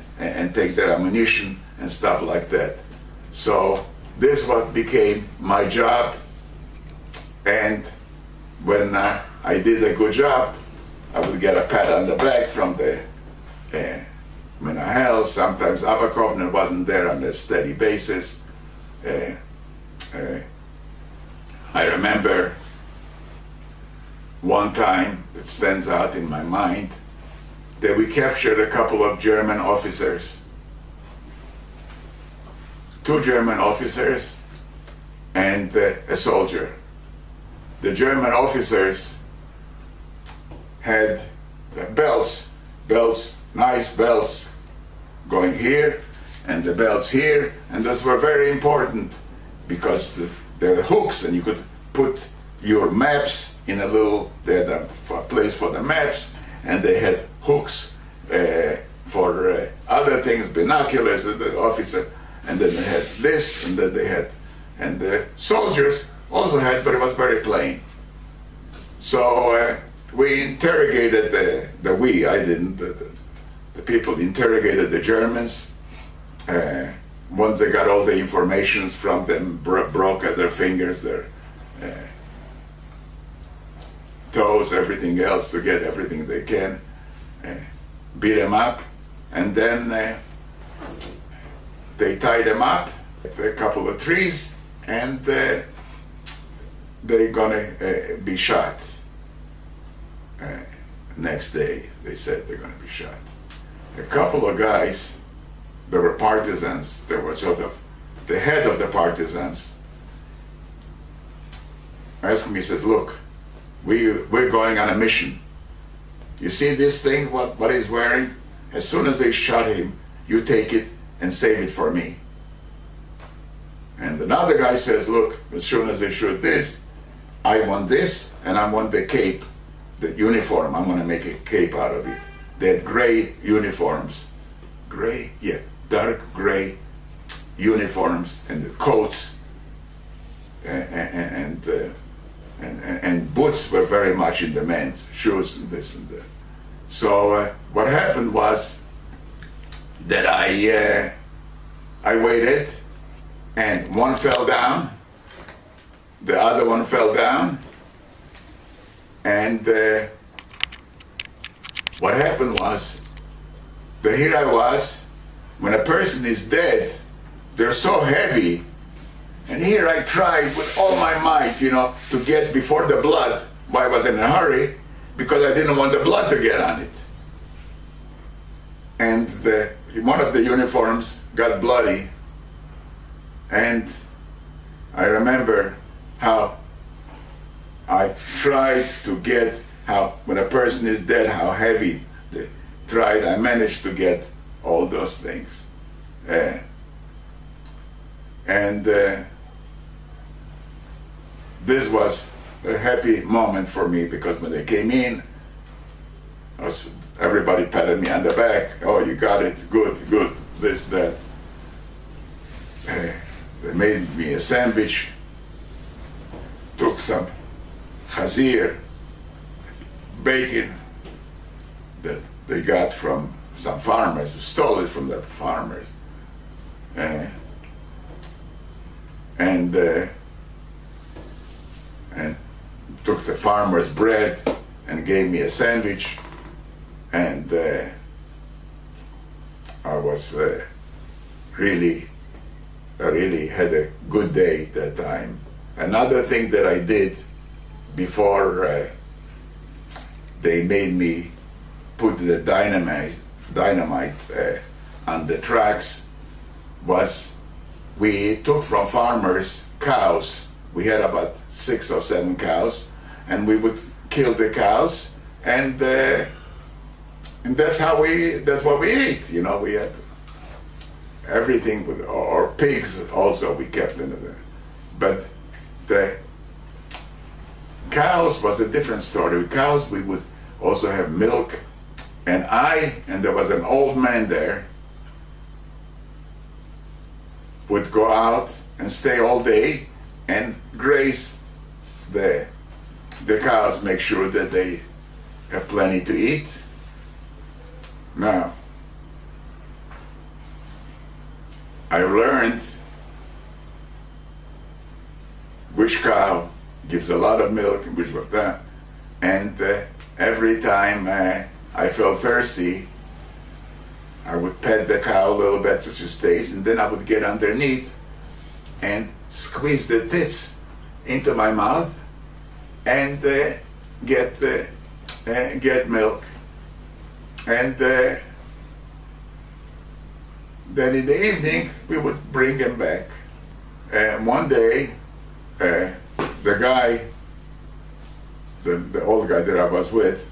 Speaker 1: take their ammunition and stuff like that. So this what became my job. And when I did a good job, I would get a pat on the back from the Menahel. Sometimes Abakovner wasn't there on a steady basis. I remember one time that stands out in my mind that we captured a couple of German officers, 2 German officers and a soldier. the German officers had the belts, nice belts going here, and the belts here, and those were very important because there were hooks, and you could put your maps in a little, they had a place for the maps, and they had hooks for other things, binoculars, the officer, and then they had this, and then they had, and the soldiers also had, but it was very plain. So we interrogated I didn't, the people interrogated the Germans. Once they got all the information from them, broke at their fingers, their toes, everything else, to get everything they can, beat them up, and then they tied them up at a couple of trees, and they're gonna be shot. Next day, they said they're gonna be shot. A couple of guys, they were partisans, they were sort of the head of the partisans, asked me, he says, look, we're going on a mission. You see this thing, what he's wearing? As soon as they shot him, you take it and save it for me. And another guy says, look, as soon as they shoot this, I want this, and I want the cape, the uniform. I'm gonna make a cape out of it. They had gray uniforms. Gray? Yeah, dark gray uniforms, and the coats, and boots were very much in demand, shoes and this and that. So what happened was that I waited, and one fell down, the other one fell down, and what happened was that here I was, when a person is dead, they're so heavy, and here I tried with all my might, to get before the blood. Why I was in a hurry? Because I didn't want the blood to get on it. And one of the uniforms got bloody, and I remember how I tried to get, how when a person is dead, how heavy I managed to get all those things. And this was a happy moment for me, because when they came in, everybody patted me on the back. Oh, you got it, good, this, that. They made me a sandwich, took some chazir, bacon that they got from some farmers, who stole it from the farmers. And took the farmer's bread and gave me a sandwich, and I was really had a good day that time. Another thing that I did before they made me put the dynamite on the tracks was, we took from farmers cows. We had about 6 or 7 cows, and we would kill the cows, and that's what we ate. We had everything with, or pigs also we kept in there. But the cows was a different story. With cows we would also have milk, and there was an old man there, would go out and stay all day and graze the cows, make sure that they have plenty to eat. Now, I learned which cow gives a lot of milk and which was that. And every time I felt thirsty, I would pet the cow a little bit so she stays, and then I would get underneath and squeeze the tits into my mouth and get milk. And then in the evening we would bring him back. And one day the guy the old guy that I was with,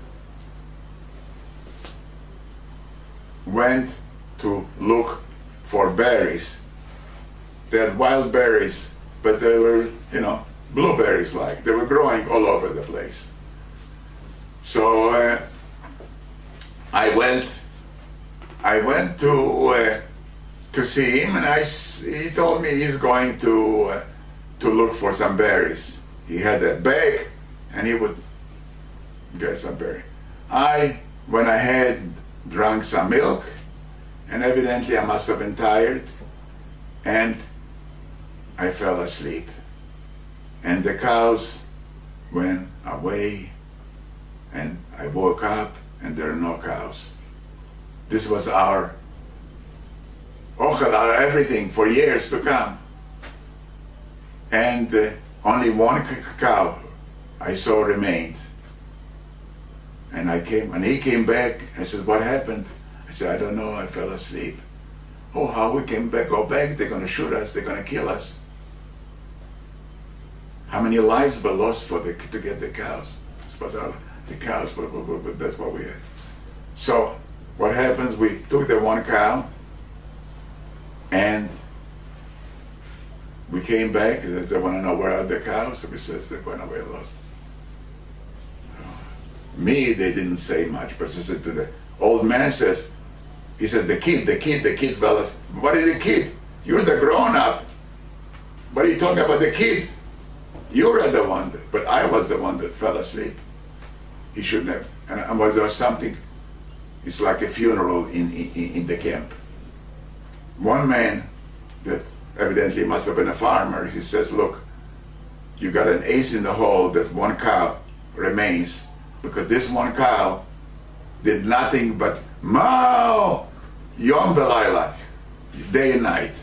Speaker 1: went to look for berries. They had wild berries, but they were, blueberries like. They were growing all over the place. So I went to see him, and he told me he's going to look for some berries. He had a bag, and he would get some berry. I went ahead, drank some milk, and evidently I must have been tired, and I fell asleep. And the cows went away, and I woke up, and there are no cows. This was our everything for years to come. And only one cow I saw remained. And he came back. I said, "What happened?" I said, "I don't know, I fell asleep." "Oh, how we can go back? They're gonna shoot us, they're gonna kill us." How many lives were lost to get the cows? This was the cows, but that's what we had. So what happens, we took the one cow, and we came back, and they want to know where are the cows, and we said they went away lost. Me, they didn't say much, but they said to the old man, he said, the kid fell asleep. "What is the kid? You're the grown up. What are you talking about the kid? You're the one," but I was the one that fell asleep. He shouldn't have. And there was something, it's like a funeral in the camp. One man that evidently must have been a farmer, he says, "Look, you got an ace in the hole that one cow remains, because this one cow did nothing but moo, yom v'layla, day and night."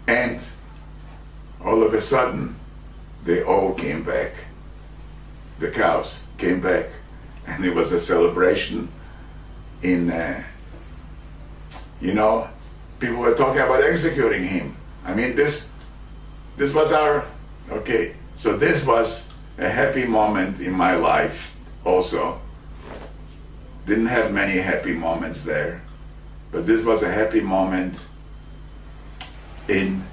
Speaker 1: And all of a sudden, they all came back. The cows came back, and it was a celebration people were talking about executing him. I mean, this was so this was a happy moment in my life also. Didn't have many happy moments there, but this was a happy moment in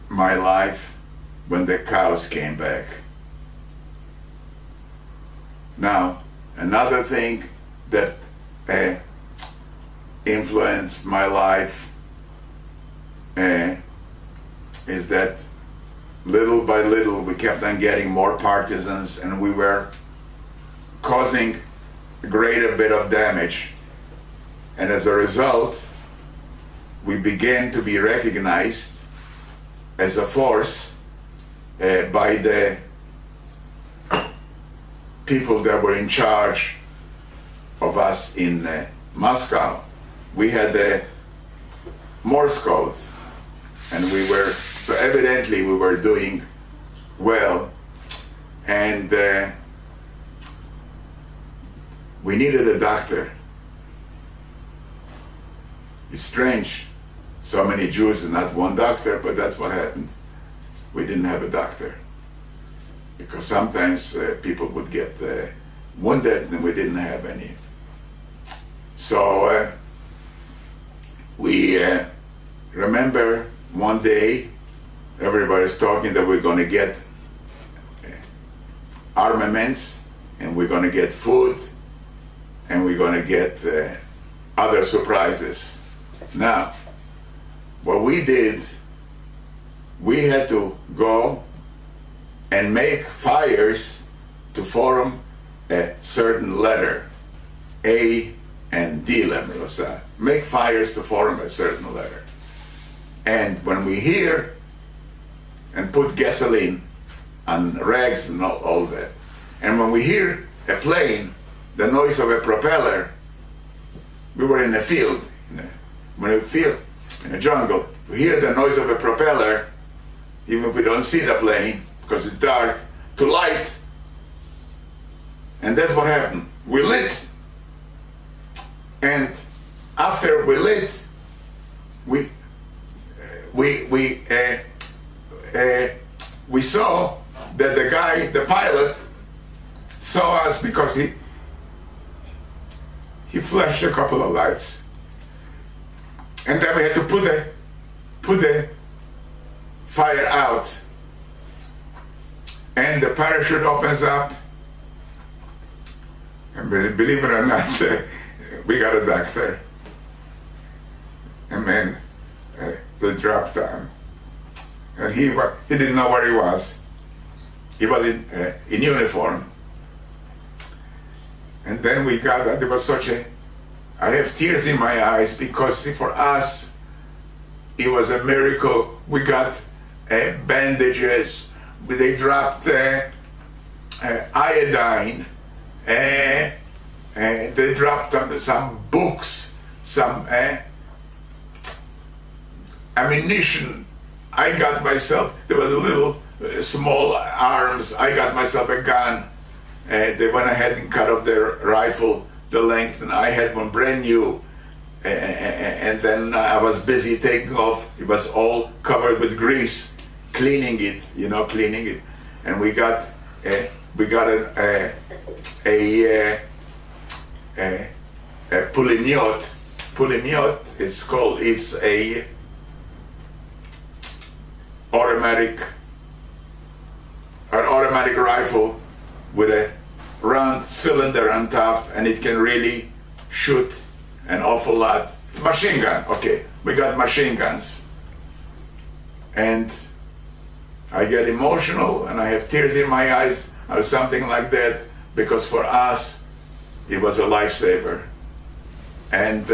Speaker 1: my life when the cows came back. Now, another thing that influenced my life is that little by little we kept on getting more partisans, and we were causing a greater bit of damage. And as a result, we began to be recognized as a force by the people that were in charge of us in Moscow. We had the Morse code, and so evidently we were doing well, and we needed a doctor. It's strange, so many Jews and not one doctor, but that's what happened. We didn't have a doctor, because sometimes people would get wounded and we didn't have any. So we remember one day everybody's talking that we're going to get armaments, and we're going to get food, and we're going to get other surprises. Now, what we did, we had to go and make fires to form a certain letter, A and D letter. Make fires to form a certain letter. And when we hear and put gasoline on rags and all that, and when we hear a plane, the noise of a propeller, we were in a field, in a jungle, we hear the noise of a propeller, even if we don't see the plane, because it's dark, to light. And that's what happened. We lit. And after we lit, we he flashed a couple of lights. And then we had to put the fire out. And the parachute opens up. And believe it or not, we got a doctor. And then they dropped him. And he didn't know where he was. He was in uniform. And then we got, there was such a, I have tears in my eyes because for us, it was a miracle. We got bandages, they dropped iodine, they dropped some books, some ammunition. I got myself, there was a little small arms, I got myself a gun. They went ahead and cut off their rifle, the length, and I had one brand new. And then I was busy taking off. It was all covered with grease, cleaning it, cleaning it. And we got a pulemyot. Pulemyot, it's a automatic rifle with a round cylinder on top, and it can really shoot an awful lot. Machine gun, okay, we got machine guns. And I get emotional and I have tears in my eyes or something like that, because for us it was a lifesaver. And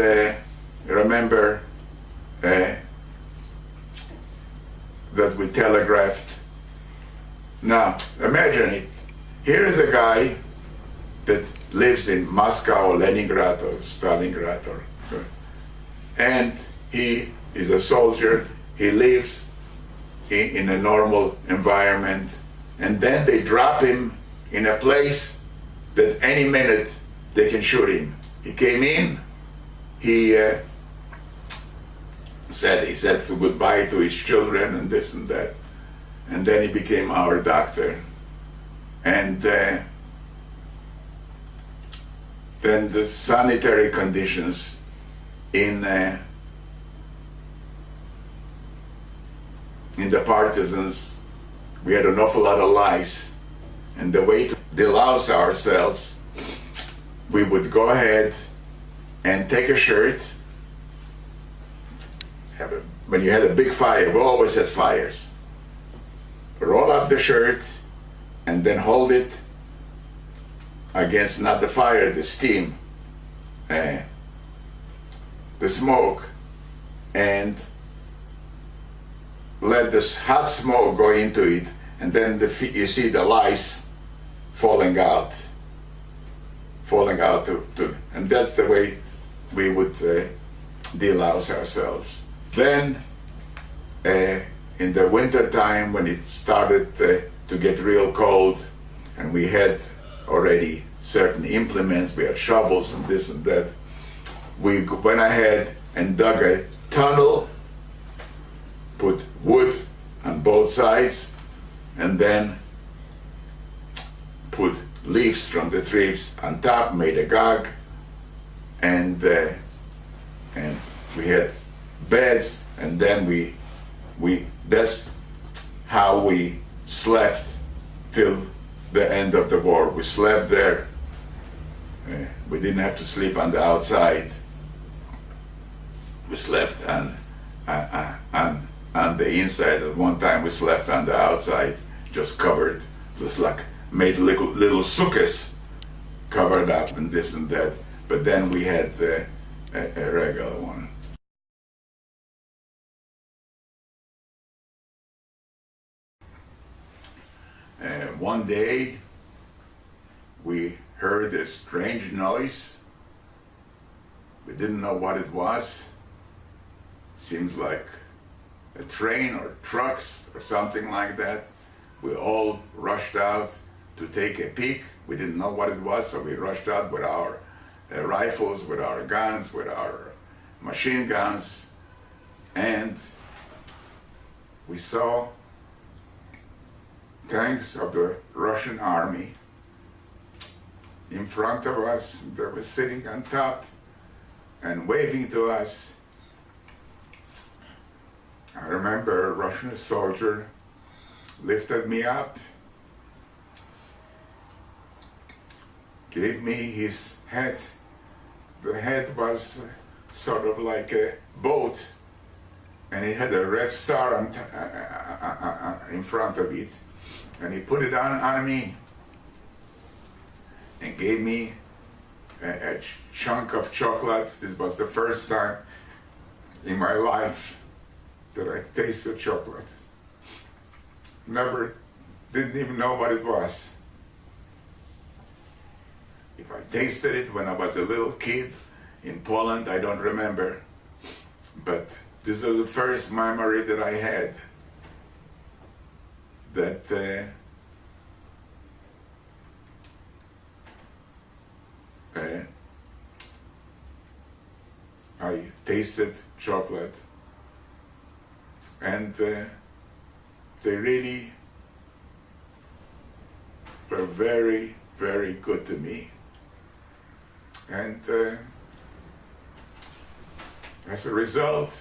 Speaker 1: remember that we telegraphed. Now imagine it, here is a guy that lives in Moscow or Leningrad or Stalingrad, and he is a soldier, he lives in a normal environment, and then they drop him in a place that any minute they can shoot him. He came in, he said goodbye to his children and this and that, and then he became our doctor. And then the sanitary conditions in the Partisans, we had an awful lot of lice, and the way to delouse ourselves, we would go ahead and take a shirt. When you had a big fire, we always had fires. Roll up the shirt and then hold it against not the fire, the steam, the smoke, and let this hot smoke go into it, and then you see the lice falling out and that's the way we would delouse ourselves. Then in the winter time, when it started to get real cold, and we had already certain implements, we had shovels and this and that, we went ahead and dug a tunnel, put wood on both sides, and then put leaves from the trees on top, made a gog, and we had beds, and then we that's how we slept till the end of the war. We slept there. We didn't have to sleep on the outside. We slept on the inside. At one time we slept on the outside, just covered, just like made little sukkahs covered up and this and that. But then we had a regular one. One day we heard a strange noise. We didn't know what it was. Seems like a train or trucks or something like that. We all rushed out to take a peek. We didn't know what it was, so we rushed out with our rifles, with our guns, with our machine guns, and we saw tanks of the Russian army in front of us. They were sitting on top and waving to us. I remember a Russian soldier lifted me up, gave me his hat. The hat was sort of like a boat, and it had a red star in front of it, and he put it on me and gave me a chunk of chocolate. This was the first time in my life that I tasted chocolate. Didn't even know what it was. If I tasted it when I was a little kid in Poland, I don't remember. But this is the first memory that I had that I tasted chocolate, and they really were very, very good to me. And as a result,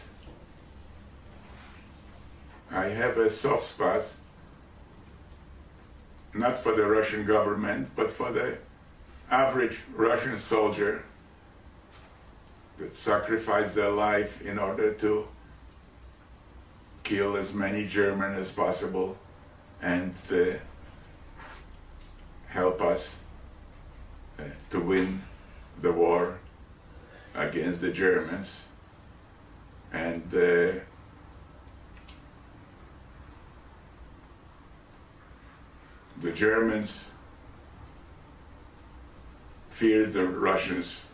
Speaker 1: I have a soft spot, not for the Russian government, but for the average Russian soldier that sacrificed their life in order to kill as many Germans as possible and help us to win the war against the Germans. And the Germans feared the Russians.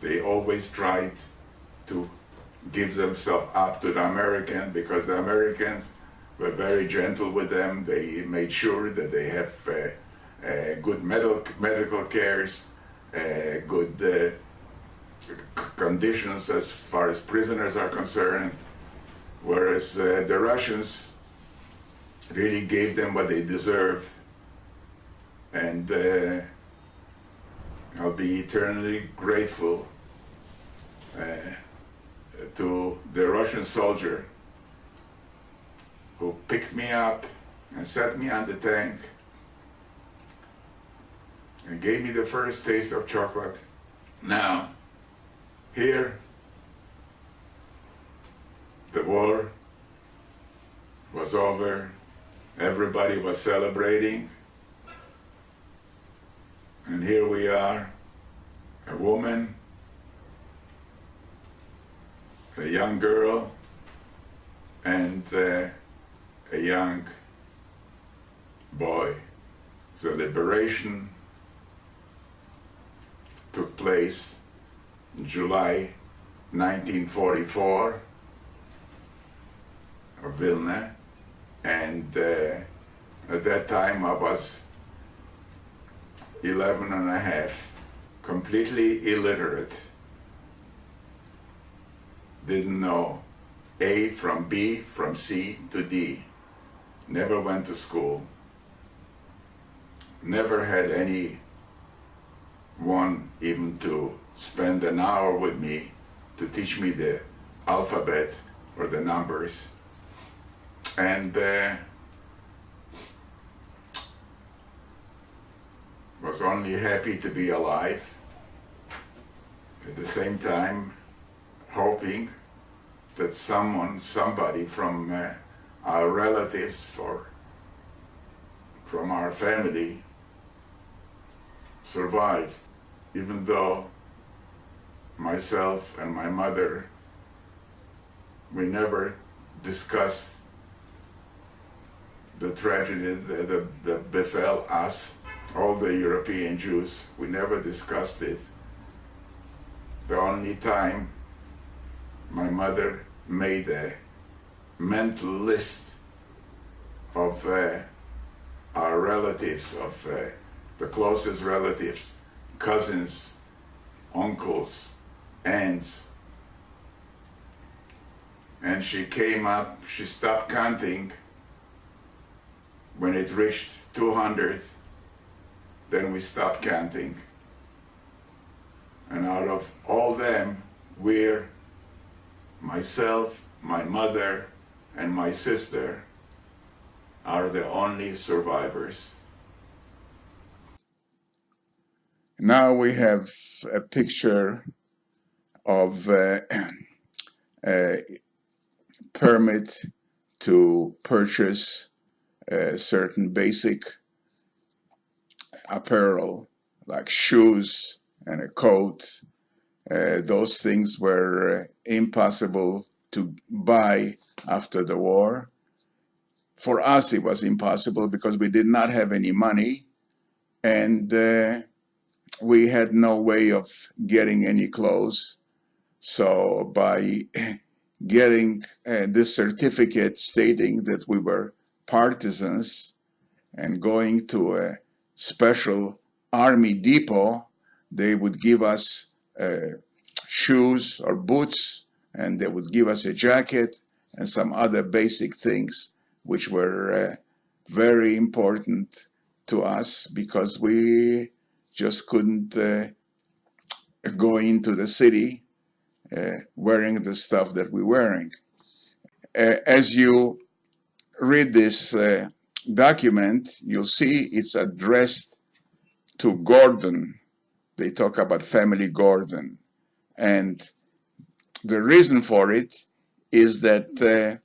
Speaker 1: They always tried to give themselves up to the Americans because the Americans were very gentle with them. They made sure that they have good medical cares, good conditions as far as prisoners are concerned, whereas the Russians really gave them what they deserve. And I'll be eternally grateful to the Russian soldier who picked me up and set me on the tank and gave me the first taste of chocolate. Now, here, the war was over, everybody was celebrating, and here we are, a woman, a young girl, and a young boy. The liberation took place in July 1944 of Vilna, and at that time I was 11 and a half, completely illiterate, didn't know A from B, from C to D, never went to school, never had anyone even to spend an hour with me to teach me the alphabet or the numbers, and was only happy to be alive, at the same time hoping that somebody from our relatives from our family survived, even though myself and my mother, we never discussed the tragedy that befell us, all the European Jews. We never discussed it. The only time my mother made a mental list of our relatives, of the closest relatives, cousins, uncles, aunts. And she stopped counting when it reached 200, then we stopped counting. And out of all them, we're, myself, my mother, and my sister, are the only survivors. Now we have a picture of a permit to purchase certain basic apparel, like shoes and a coat. Those things were impossible to buy after the war. For us, it was impossible because we did not have any money, and we had no way of getting any clothes. So by getting this certificate stating that we were partisans and going to a special army depot, they would give us shoes or boots, and they would give us a jacket and some other basic things which were very important to us because we just couldn't go into the city wearing the stuff that we're wearing. As you read this document, you'll see it's addressed to Gordon. They talk about family Gordon. And the reason for it is that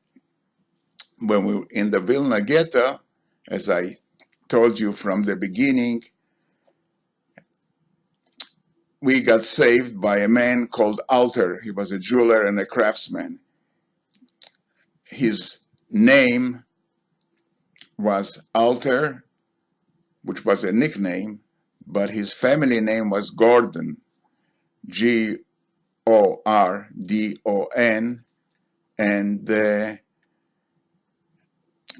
Speaker 1: when we were in the Vilna Ghetto, as I told you from the beginning, we got saved by a man called Alter. He was a jeweler and a craftsman. His name was Alter, which was a nickname, but his family name was Gordon, Gordon, and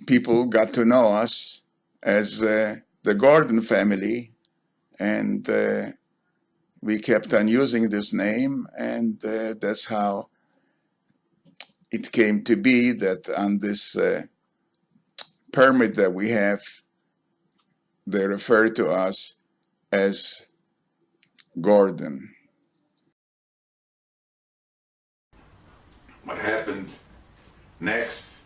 Speaker 1: people got to know us as the Gordon family, and we kept on using this name, and that's how it came to be that on this permit that we have, they refer to us as Gordon. What happened next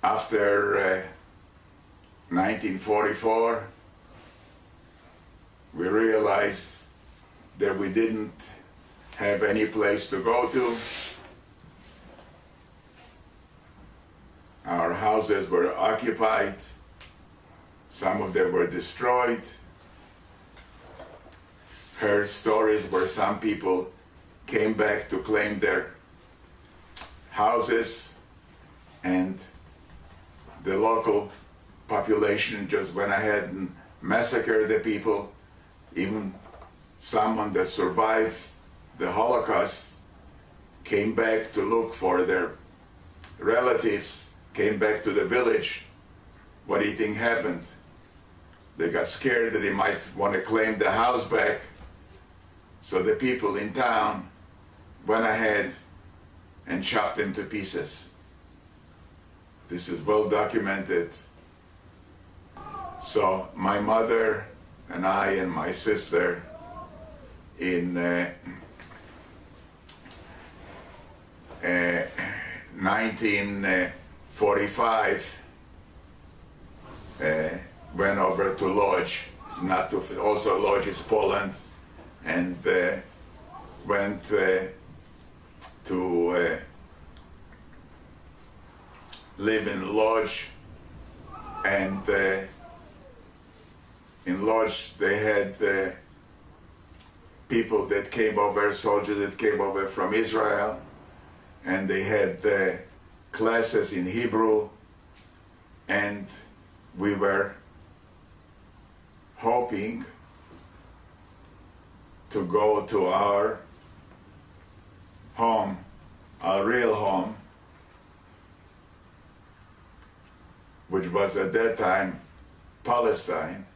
Speaker 1: after 1944, we realized that we didn't have any place to go to. Our houses were occupied. Some of them were destroyed. Heard stories where some people came back to claim their houses, and the local population just went ahead and massacred the people. Even someone that survived the Holocaust came back to look for their relatives, came back to the village. What do you think happened? They got scared that they might want to claim the house back. So the people in town went ahead and chopped them to pieces. This is well documented. So my mother and I and my sister in 1945 went over to Lodz. It's not to, also Lodz is Poland, and went to live in Lodz, and in Lodz they had people that came over, soldiers that came over from Israel, and they had classes in Hebrew, and we were hoping to go to our home, our real home, which was at that time Palestine.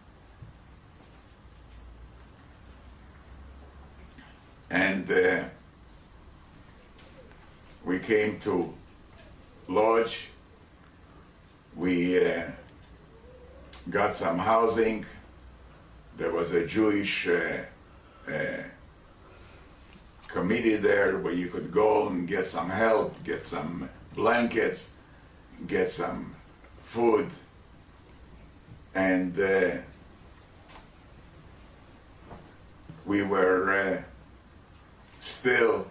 Speaker 1: And we came to Lodz. We got some housing, there was a Jewish committee there where you could go and get some help, get some blankets, get some food, and we were still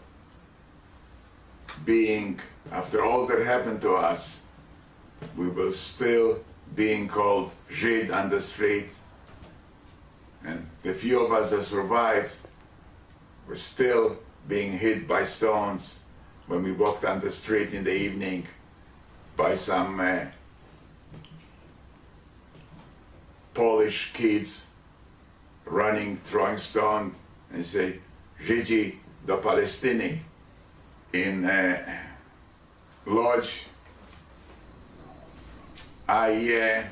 Speaker 1: being, after all that happened to us, we were still being called Žid on the street, and the few of us that survived were still being hit by stones when we walked on the street in the evening by some Polish kids running, throwing stones, and say, Żydzi do Palestiny. In Lodz, I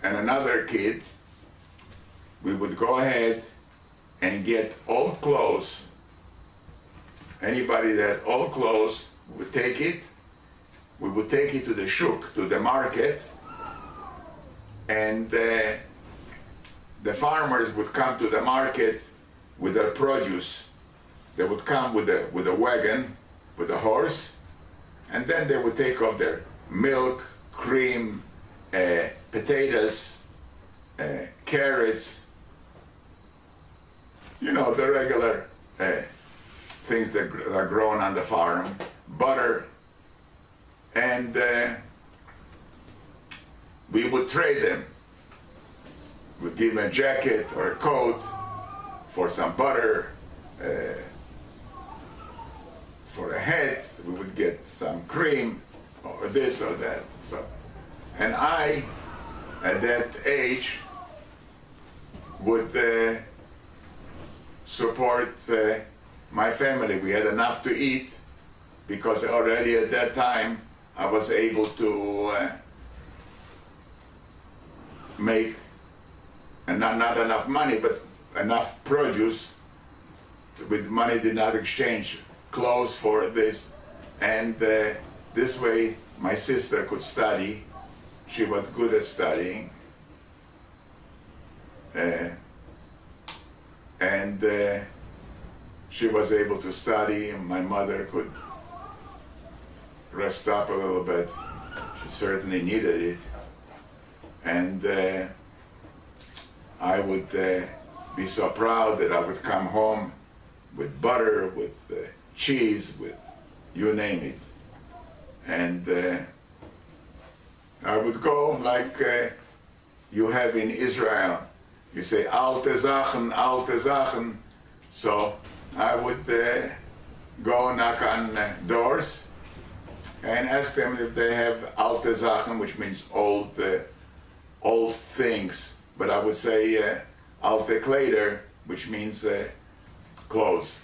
Speaker 1: and another kid, we would go ahead and get old clothes. Anybody that had old clothes would take it. We would take it to the shuk, to the market, and the farmers would come to the market with their produce. They would come with a wagon, with a horse, and then they would take off their milk, cream, potatoes, carrots, you know, the regular things that are grown on the farm, butter, and we would trade them. We'd give them a jacket or a coat for some butter, for a hat, we would get some cream or this or that. So, and I, at that age, would support my family. We had enough to eat because already at that time I was able to make, and not enough money, but enough produce. With money did not exchange clothes for this, and this way my sister could study. She was good at studying, and she was able to study, and my mother could rest up a little bit. She certainly needed it, and I would be so proud that I would come home with butter, with cheese, with you name it. And I would go like you have in Israel. You say, alte Sachen, alte Sachen. So I would go knock on doors and ask them if they have alte Sachen, which means old things. But I would say alte Kleider, which means clothes.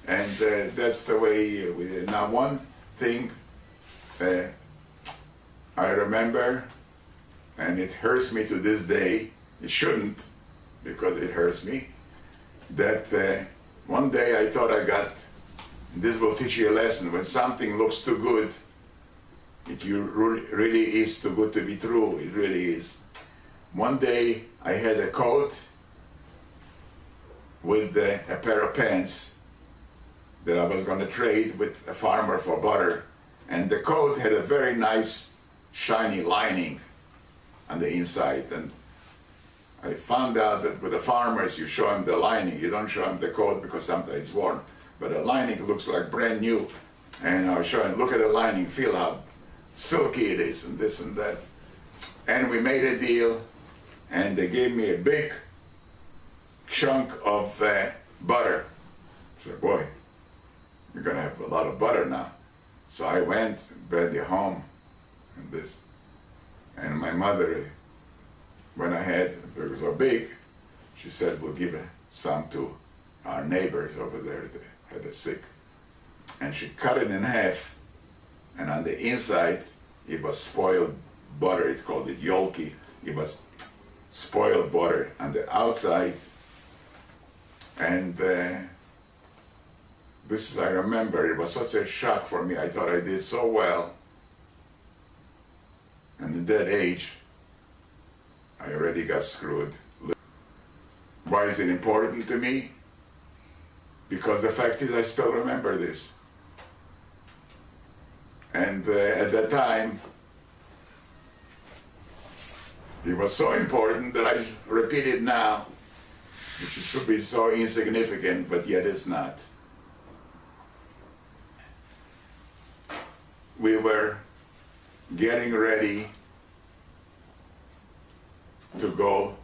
Speaker 1: And that's the way we did. Now, one thing I remember, and it hurts me to this day, it shouldn't, because it hurts me, that one day I thought I got, and this will teach you a lesson, when something looks too good, it really is too good to be true, it really is. One day I had a coat with a pair of pants that I was going to trade with a farmer for butter, and the coat had a very nice shiny lining on the inside, and I found out that with the farmers you show them the lining, you don't show them the coat because sometimes it's worn, but the lining looks like brand new, and I was showing, look at the lining, feel how silky it is, and this and that. And we made a deal, and they gave me a big chunk of butter. I said, boy, you're gonna have a lot of butter now. So I went, brought it home, and this, and my mother, when I had, it was so big, she said, we'll give some to our neighbors over there that had a sick. And she cut it in half, and on the inside, it was spoiled butter. It's called it yolki. It was spoiled butter on the outside. And this is, I remember, it was such a shock for me. I thought I did so well. And at that age, I already got screwed. Why is it important to me? Because the fact is I still remember this. And at that time, it was so important that I repeat it now, which should be so insignificant, but yet it's not. We were getting ready to go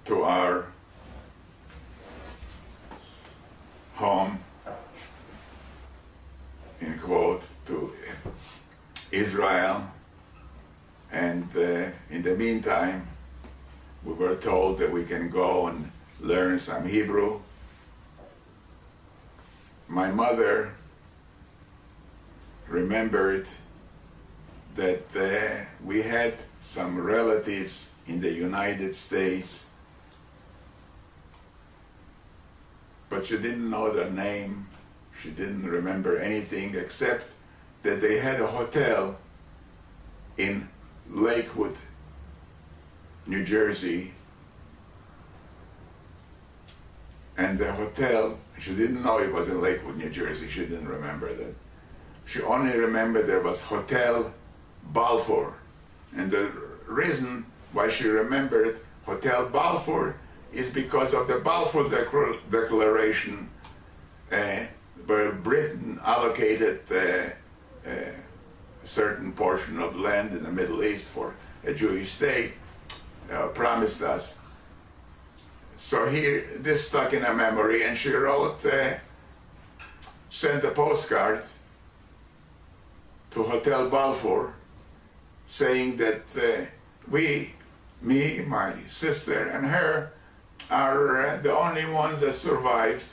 Speaker 1: to our home, in quote, to Israel, and in the meantime we were told that we can go and learn some Hebrew. My mother remembered that we had some relatives in the United States, but she didn't know their name. She didn't remember anything except that they had a hotel in Lakewood, New Jersey, and the hotel, she didn't know it was in Lakewood, New Jersey. She didn't remember that. She only remembered there was Hotel Balfour, and the reason why she remembered Hotel Balfour is because of the Balfour Declaration, where Britain allocated a certain portion of land in the Middle East for a Jewish state, promised us. So here, this stuck in her memory, and she wrote, sent a postcard to Hotel Balfour saying that we, me, my sister, and her are the only ones that survived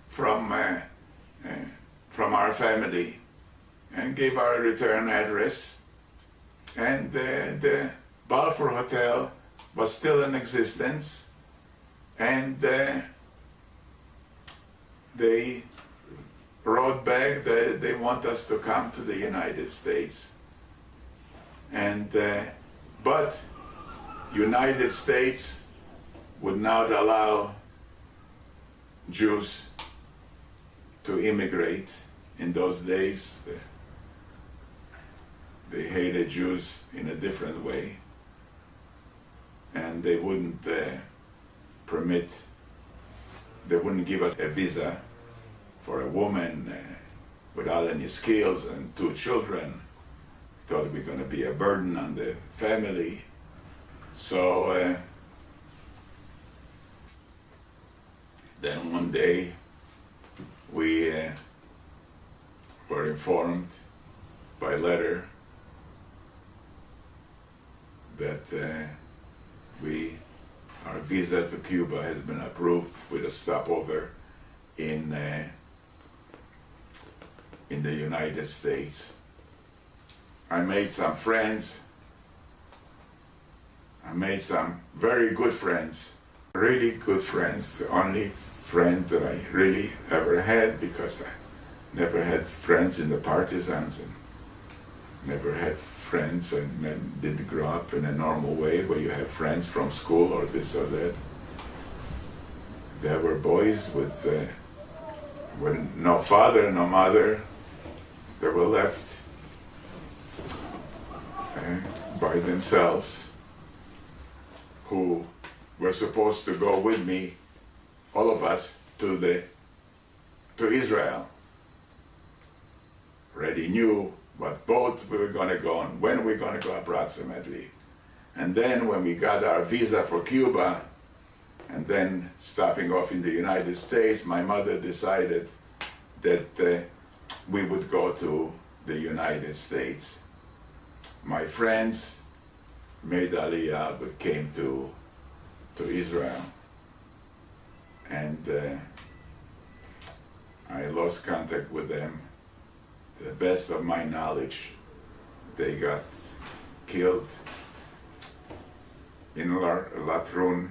Speaker 1: from our family, and gave our return address. And the Balfour Hotel was still in existence, and they wrote back that they want us to come to the United States. And but United States would not allow Jews to immigrate in those days. They hated Jews in a different way, and they wouldn't they wouldn't give us a visa for a woman without any skills and 2 children. Thought it was going to be a burden on the family. So then one day we were informed by letter that our visa to Cuba has been approved with a stopover in the United States. I made some friends. I made some very good friends, really good friends, the only friends that I really ever had, because I never had friends in the Partisans and never had friends and didn't grow up in a normal way where you have friends from school or this or that. There were boys with no father, no mother. They were left by themselves, who were supposed to go with me, all of us, to Israel. Already knew what boat we were going to go on, when we were going to go approximately. And then when we got our visa for Cuba, and then stopping off in the United States, my mother decided that we would go to the United States. My friends made Aliyah, but came to Israel. And I lost contact with them. To the best of my knowledge, they got killed in Latrun